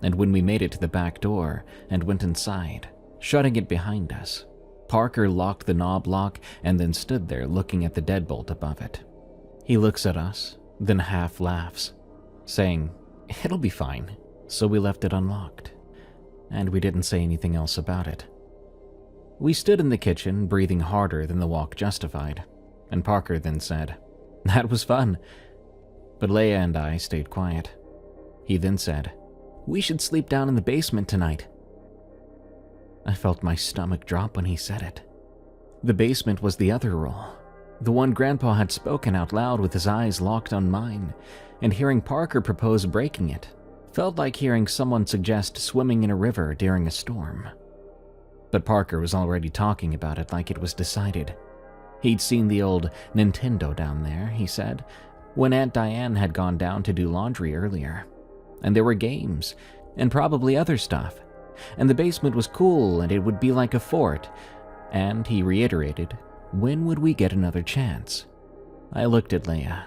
And when we made it to the back door and went inside, shutting it behind us, Parker locked the knob lock and then stood there looking at the deadbolt above it. He looks at us, then half laughs, saying, "It'll be fine." So we left it unlocked, and we didn't say anything else about it. We stood in the kitchen, breathing harder than the walk justified, and Parker then said, "That was fun." But Leia and I stayed quiet. He then said, "We should sleep down in the basement tonight." I felt my stomach drop when he said it. The basement was the other role, the one Grandpa had spoken out loud with his eyes locked on mine, and hearing Parker propose breaking it felt like hearing someone suggest swimming in a river during a storm. But Parker was already talking about it like it was decided. He'd seen the old Nintendo down there, he said, when Aunt Diane had gone down to do laundry earlier. And there were games, and probably other stuff. And the basement was cool, and it would be like a fort. And he reiterated, when would we get another chance? I looked at Leia.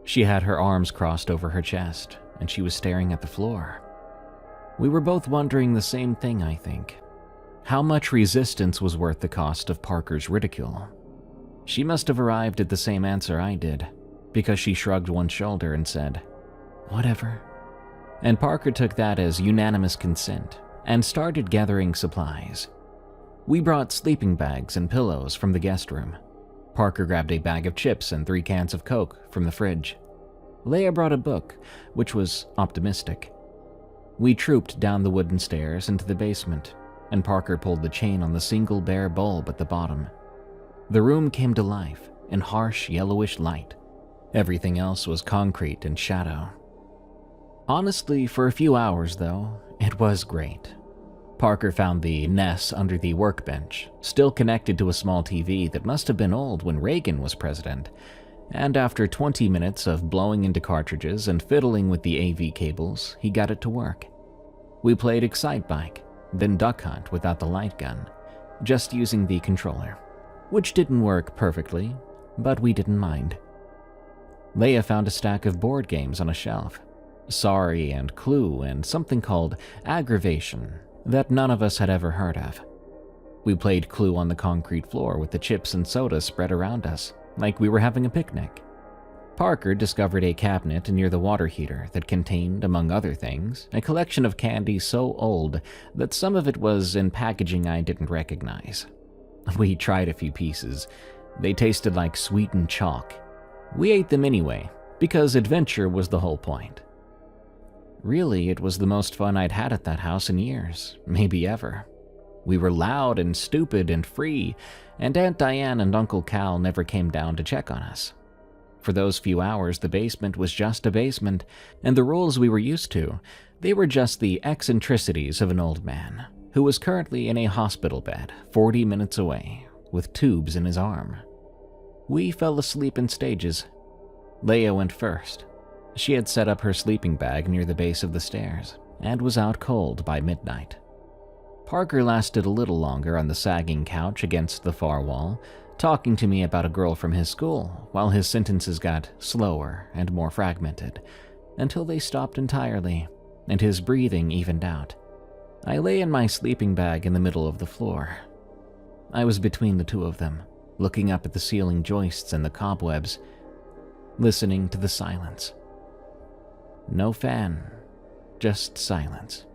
She had her arms crossed over her chest, and she was staring at the floor. We were both wondering the same thing, I think. How much resistance was worth the cost of Parker's ridicule? She must have arrived at the same answer I did, because she shrugged one shoulder and said, "Whatever." And Parker took that as unanimous consent and started gathering supplies. We brought sleeping bags and pillows from the guest room. Parker grabbed a bag of chips and 3 cans of Coke from the fridge. Leia brought a book, which was optimistic. We trooped down the wooden stairs into the basement, and Parker pulled the chain on the single bare bulb at the bottom. The room came to life in harsh yellowish light. Everything else was concrete and shadow. Honestly, for a few hours though, it was great. Parker found the NES under the workbench, still connected to a small TV that must have been old when Reagan was president, and after 20 minutes of blowing into cartridges and fiddling with the AV cables, he got it to work. We played Excitebike, then Duck Hunt without the light gun, just using the controller, which didn't work perfectly, but we didn't mind. Leia found a stack of board games on a shelf, Sorry and Clue and something called Aggravation that none of us had ever heard of. We played Clue on the concrete floor with the chips and soda spread around us, like we were having a picnic, Parker discovered a cabinet near the water heater that contained, among other things, a collection of candy so old that some of it was in packaging I didn't recognize. We tried a few pieces. They tasted like sweetened chalk. We ate them anyway, because adventure was the whole point. Really, it was the most fun I'd had at that house in years, maybe ever. We were loud and stupid and free, and Aunt Diane and Uncle Cal never came down to check on us. For those few hours, the basement was just a basement, and the rules we were used to, they were just the eccentricities of an old man who was currently in a hospital bed 40 minutes away with tubes in his arm. We fell asleep in stages. Leia went first. She had set up her sleeping bag near the base of the stairs and was out cold by midnight. Parker lasted a little longer on the sagging couch against the far wall, talking to me about a girl from his school, while his sentences got slower and more fragmented, until they stopped entirely, and his breathing evened out. I lay in my sleeping bag in the middle of the floor. I was between the two of them, looking up at the ceiling joists and the cobwebs, listening to the silence. No fan, just silence.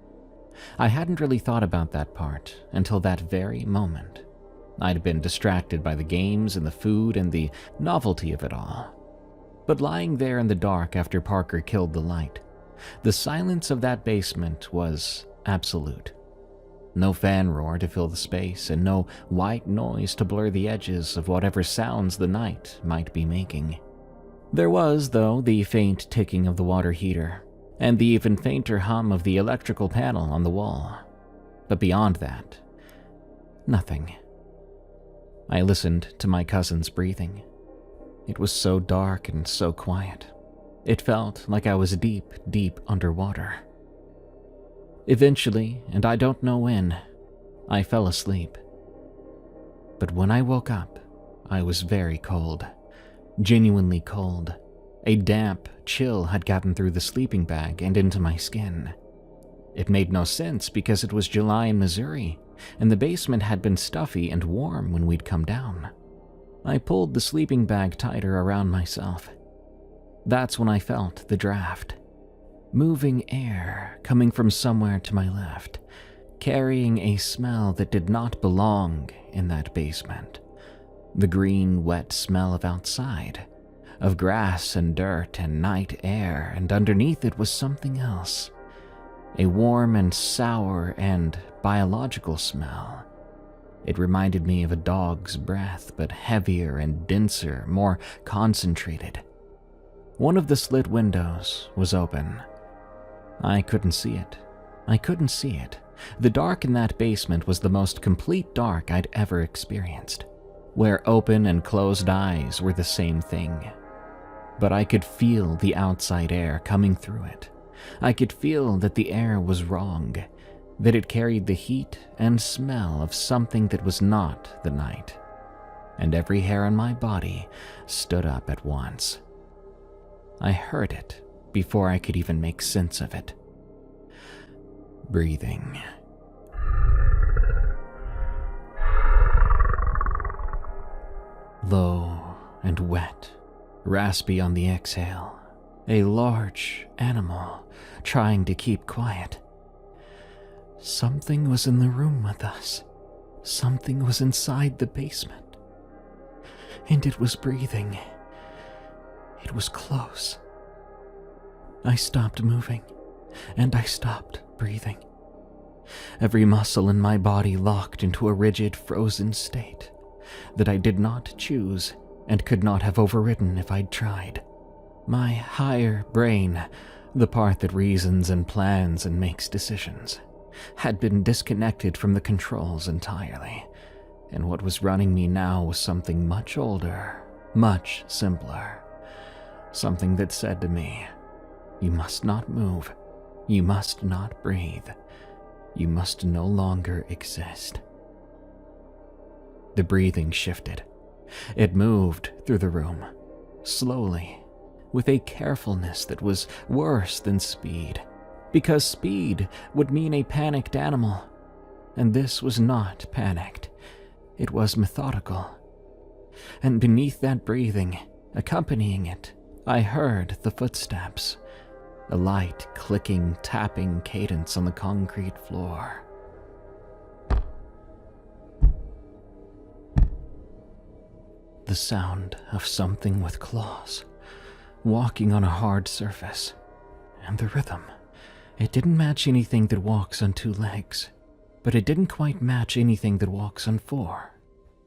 I hadn't really thought about that part until that very moment. I'd been distracted by the games and the food and the novelty of it all. But lying there in the dark after Parker killed the light, the silence of that basement was absolute. No fan roar to fill the space, and no white noise to blur the edges of whatever sounds the night might be making. There was, though, the faint ticking of the water heater, and the even fainter hum of the electrical panel on the wall. But beyond that, nothing. I listened to my cousin's breathing. It was so dark and so quiet. It felt like I was deep, deep underwater. Eventually, and I don't know when, I fell asleep. But when I woke up, I was very cold. Genuinely cold. A damp chill had gotten through the sleeping bag and into my skin. It made no sense because it was July in Missouri, and the basement had been stuffy and warm when we'd come down. I pulled the sleeping bag tighter around myself. That's when I felt the draft. Moving air coming from somewhere to my left, carrying a smell that did not belong in that basement. The green, wet smell of outside, of grass and dirt and night air, and underneath it was something else. A warm and sour and biological smell. It reminded me of a dog's breath, but heavier and denser, more concentrated. One of the slit windows was open. I couldn't see it. The dark in that basement was the most complete dark I'd ever experienced, where open and closed eyes were the same thing. But I could feel the outside air coming through it. I could feel that the air was wrong, that it carried the heat and smell of something that was not the night. And every hair on my body stood up at once. I heard it before I could even make sense of it. Breathing. Low and wet, raspy on the exhale. A large animal trying to keep quiet. Something was in the room with us. Something was inside the basement. And it was breathing. It was close. I stopped moving, and I stopped breathing. Every muscle in my body locked into a rigid, frozen state that I did not choose and could not have overridden if I'd tried. My higher brain, the part that reasons and plans and makes decisions, had been disconnected from the controls entirely, and what was running me now was something much older, much simpler. Something that said to me, "You must not move. You must not breathe. You must no longer exist." The breathing shifted. It moved through the room, slowly, with a carefulness that was worse than speed, because speed would mean a panicked animal, and this was not panicked. It was methodical. And beneath that breathing, accompanying it, I heard the footsteps, a light, clicking, tapping cadence on the concrete floor. The sound of something with claws, walking on a hard surface. And the rhythm. It didn't match anything that walks on two legs, but it didn't quite match anything that walks on four.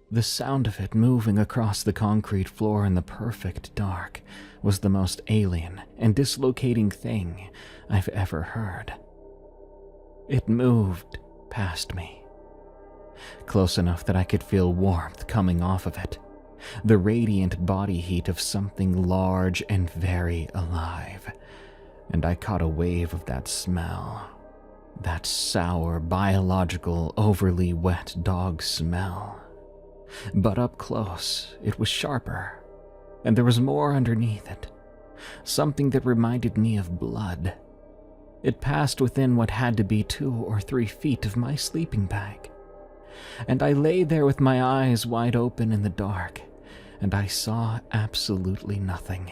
The sound of it moving across the concrete floor in the perfect dark was the most alien and dislocating thing I've ever heard. It moved past me, close enough that I could feel warmth coming off of it, the radiant body heat of something large and very alive, and I caught a wave of that smell, that sour, biological, overly wet dog smell. But up close, it was sharper, and there was more underneath it, something that reminded me of blood. It passed within what had to be 2 or 3 feet of my sleeping bag, and I lay there with my eyes wide open in the dark, and I saw absolutely nothing.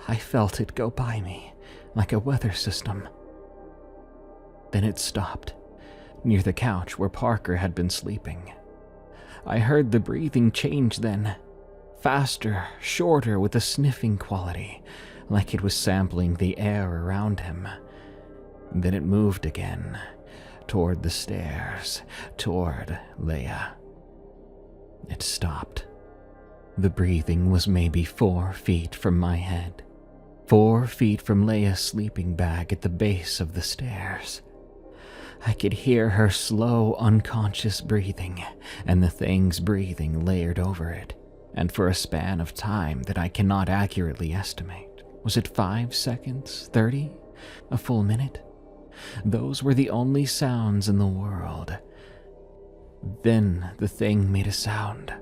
I felt it go by me, like a weather system. Then it stopped, near the couch where Parker had been sleeping. I heard the breathing change then, faster, shorter, with a sniffing quality, like it was sampling the air around him. Then it moved again, toward the stairs, toward Leia. It stopped. The breathing was maybe 4 feet from my head, 4 feet from Leia's sleeping bag at the base of the stairs. I could hear her slow, unconscious breathing, and the thing's breathing layered over it, and for a span of time that I cannot accurately estimate. Was it 5 seconds, 30, a full minute? Those were the only sounds in the world. Then the thing made a sound,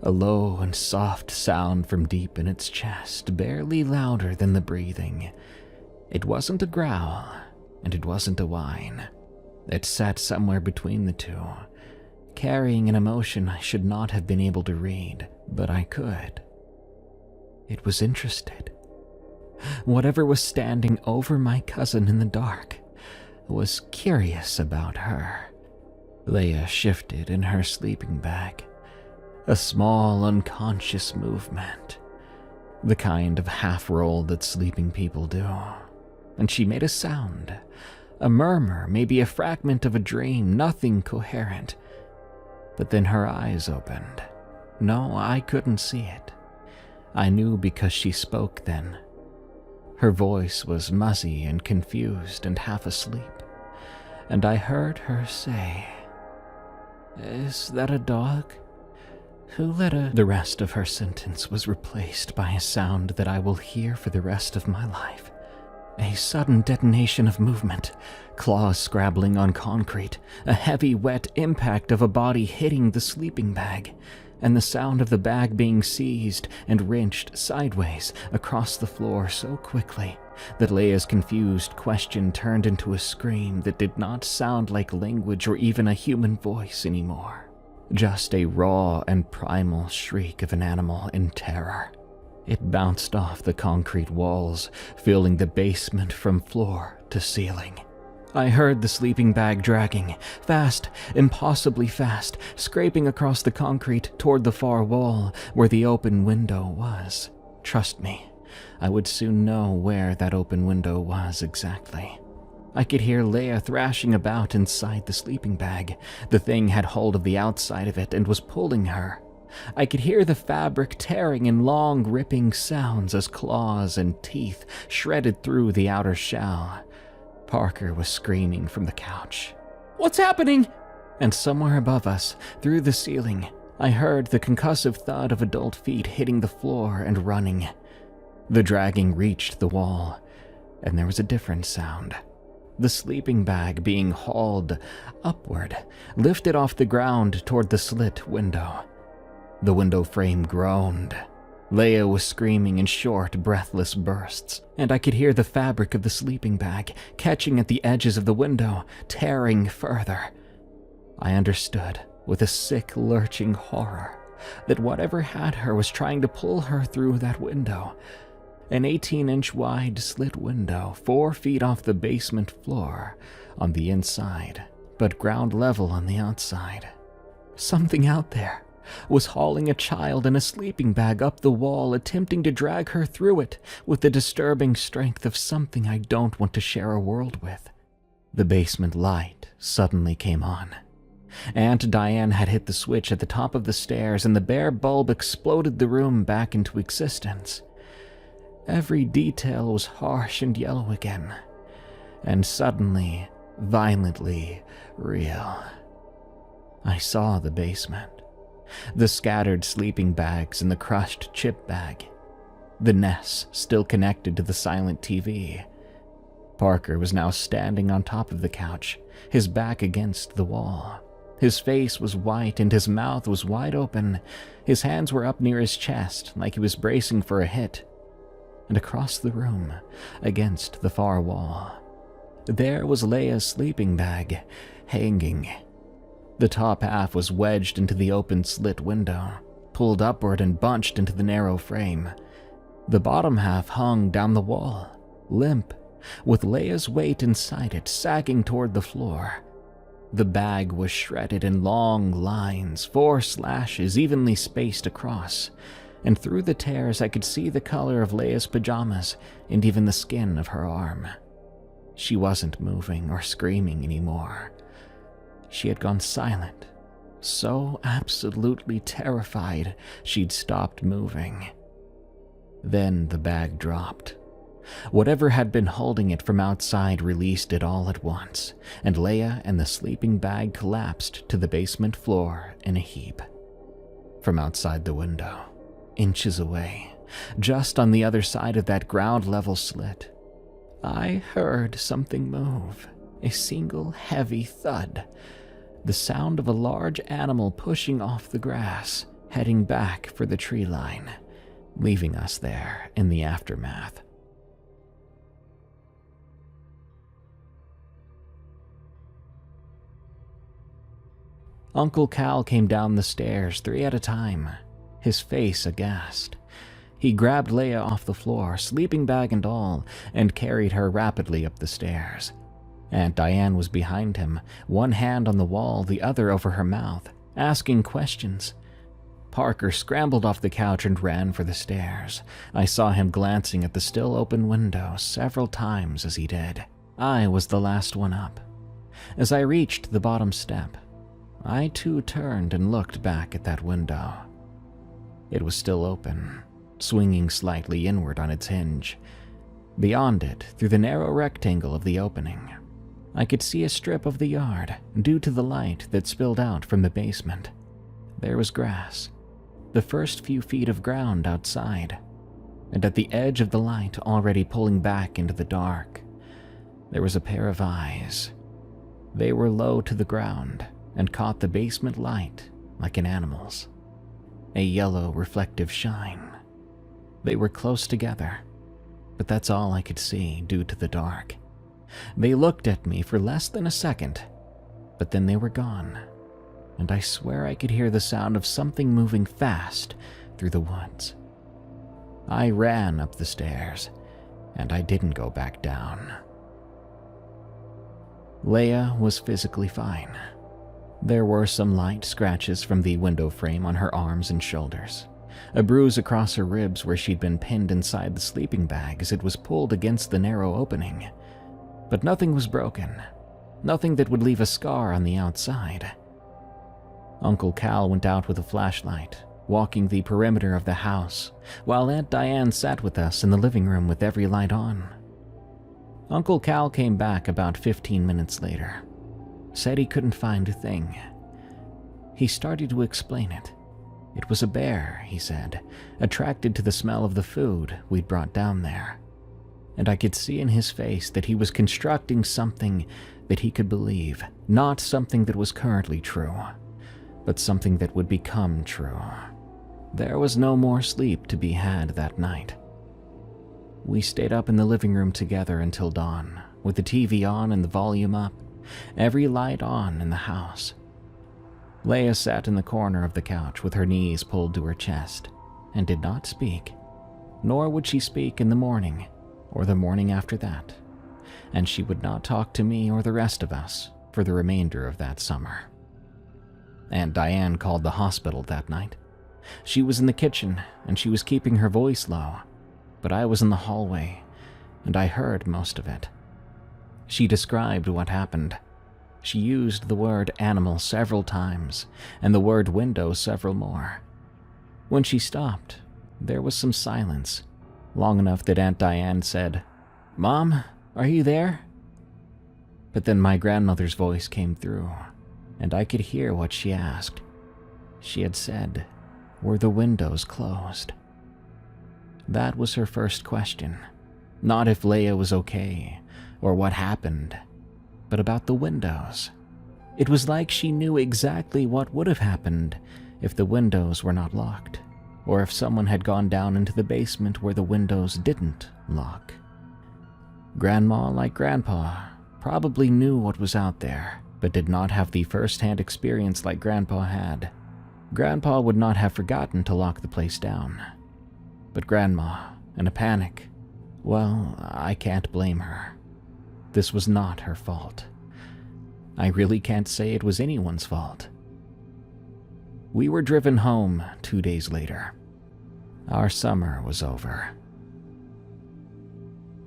a low and soft sound from deep in its chest, barely louder than the breathing. It wasn't a growl, and it wasn't a whine. It sat somewhere between the two, carrying an emotion I should not have been able to read, but I could. It was interested. Whatever was standing over my cousin in the dark was curious about her. Leia shifted in her sleeping bag, a small, unconscious movement, the kind of half-roll that sleeping people do, and she made a sound, a murmur, maybe a fragment of a dream, nothing coherent. But then her eyes opened. No, I couldn't see it. I knew because she spoke then. Her voice was muzzy and confused and half asleep, and I heard her say, "Is that a dog? Who let a—" The rest of her sentence was replaced by a sound that I will hear for the rest of my life. A sudden detonation of movement, claws scrabbling on concrete, a heavy, wet impact of a body hitting the sleeping bag, and the sound of the bag being seized and wrenched sideways across the floor so quickly that Leia's confused question turned into a scream that did not sound like language or even a human voice anymore. Just a raw and primal shriek of an animal in terror. It bounced off the concrete walls, filling the basement from floor to ceiling. I heard the sleeping bag dragging, fast, impossibly fast, scraping across the concrete toward the far wall where the open window was. Trust me, I would soon know where that open window was exactly. I could hear Leia thrashing about inside the sleeping bag. The thing had hold of the outside of it and was pulling her. I could hear the fabric tearing in long, ripping sounds as claws and teeth shredded through the outer shell. Parker was screaming from the couch, "What's happening?" And somewhere above us, through the ceiling, I heard the concussive thud of adult feet hitting the floor and running. The dragging reached the wall, and there was a different sound. The sleeping bag being hauled upward, lifted off the ground toward the slit window. The window frame groaned. Leia was screaming in short, breathless bursts, and I could hear the fabric of the sleeping bag catching at the edges of the window, tearing further. I understood, with a sick, lurching horror, that whatever had her was trying to pull her through that window, An 18-inch wide slit window 4 feet off the basement floor on the inside, but ground level on the outside. Something out there was hauling a child in a sleeping bag up the wall, attempting to drag her through it with the disturbing strength of something I don't want to share a world with. The basement light suddenly came on. Aunt Diane had hit the switch at the top of the stairs, and the bare bulb exploded the room back into existence. Every detail was harsh and yellow again, and suddenly, violently real. I saw the basement, the scattered sleeping bags and the crushed chip bag, the Ness still connected to the silent TV. Parker was now standing on top of the couch, his back against the wall. His face was white and his mouth was wide open. His hands were up near his chest, like he was bracing for a hit. And across the room, against the far wall, there was Leia's sleeping bag, hanging. The top half was wedged into the open slit window, pulled upward and bunched into the narrow frame. The bottom half hung down the wall, limp, with Leia's weight inside it, sagging toward the floor. The bag was shredded in long lines, 4 slashes evenly spaced across, and through the tears I could see the color of Leia's pajamas and even the skin of her arm. She wasn't moving or screaming anymore. She had gone silent, so absolutely terrified she'd stopped moving. Then the bag dropped. Whatever had been holding it from outside released it all at once, and Leia and the sleeping bag collapsed to the basement floor in a heap. From outside the window, inches away, just on the other side of that ground-level slit, I heard something move, a single heavy thud, the sound of a large animal pushing off the grass, heading back for the tree line, leaving us there in the aftermath. Uncle Cal came down the stairs 3 at a time, his face aghast. He grabbed Leia off the floor, sleeping bag and all, and carried her rapidly up the stairs. Aunt Diane was behind him, one hand on the wall, the other over her mouth, asking questions. Parker scrambled off the couch and ran for the stairs. I saw him glancing at the still open window several times as he did. I was the last one up. As I reached the bottom step, I too turned and looked back at that window. It was still open, swinging slightly inward on its hinge. Beyond it, through the narrow rectangle of the opening, I could see a strip of the yard due to the light that spilled out from the basement. There was grass, the first few feet of ground outside, and at the edge of the light already pulling back into the dark, there was a pair of eyes. They were low to the ground and caught the basement light like an animal's, a yellow reflective shine. They were close together, but that's all I could see due to the dark. They looked at me for less than a second, but then they were gone, and I swear I could hear the sound of something moving fast through the woods. I ran up the stairs, and I didn't go back down. Leia was physically fine. There were some light scratches from the window frame on her arms and shoulders, a bruise across her ribs where she'd been pinned inside the sleeping bag as it was pulled against the narrow opening. But nothing was broken, nothing that would leave a scar on the outside. Uncle Cal went out with a flashlight, walking the perimeter of the house, while Aunt Diane sat with us in the living room with every light on. Uncle Cal came back about 15 minutes later. Said he couldn't find a thing. He started to explain it. It was a bear, he said, attracted to the smell of the food we'd brought down there. And I could see in his face that he was constructing something that he could believe, not something that was currently true, but something that would become true. There was no more sleep to be had that night. We stayed up in the living room together until dawn, with the TV on and the volume up, every light on in the house. Leia sat in the corner of the couch with her knees pulled to her chest and did not speak. nor would she speak in the morning or the morning after that, and she would not talk to me or the rest of us for the remainder of that summer. Aunt Diane called the hospital that night. She was in the kitchen and she was keeping her voice low, but I was in the hallway and I heard most of it. She described what happened. She used the word animal several times and the word window several more. When she stopped, there was some silence, long enough that Aunt Diane said, "Mom, are you there?" But then my grandmother's voice came through, and I could hear what she asked. She had said, "Were the windows closed?" That was her first question. Not if Leia was okay, or what happened, but about the windows. It was like she knew exactly what would have happened if the windows were not locked, or if someone had gone down into the basement where the windows didn't lock. Grandma, like Grandpa, probably knew what was out there, but did not have the first-hand experience like Grandpa had. Grandpa would not have forgotten to lock the place down. But Grandma, in a panic, well, I can't blame her. This was not her fault. I really can't say it was anyone's fault. We were driven home 2 days later. Our summer was over.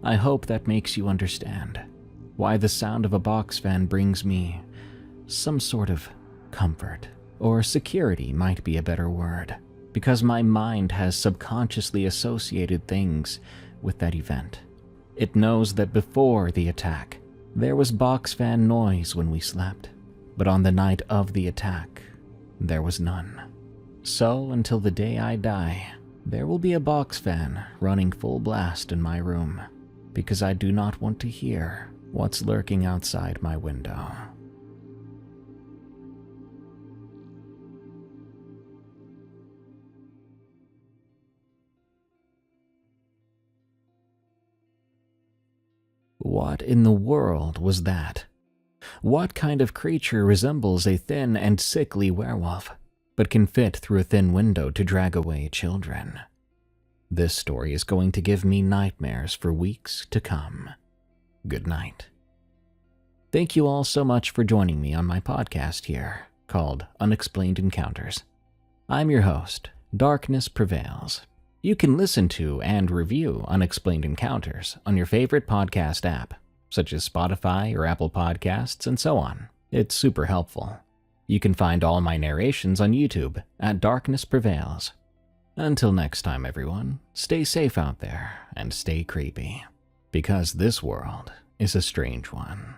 I hope that makes you understand why the sound of a box fan brings me some sort of comfort, or security might be a better word, because my mind has subconsciously associated things with that event. It knows that before the attack, there was box fan noise when we slept, but on the night of the attack, there was none. So until the day I die, there will be a box fan running full blast in my room, because I do not want to hear what's lurking outside my window. What in the world was that? What kind of creature resembles a thin and sickly werewolf, but can fit through a thin window to drag away children? This story is going to give me nightmares for weeks to come. Good night. Thank you all so much for joining me on my podcast here, called Unexplained Encounters. I'm your host, Darkness Prevails. You can listen to and review Unexplained Encounters on your favorite podcast app, such as Spotify or Apple Podcasts and so on. It's super helpful. You can find all my narrations on YouTube at Darkness Prevails. Until next time, everyone, stay safe out there and stay creepy, because this world is a strange one.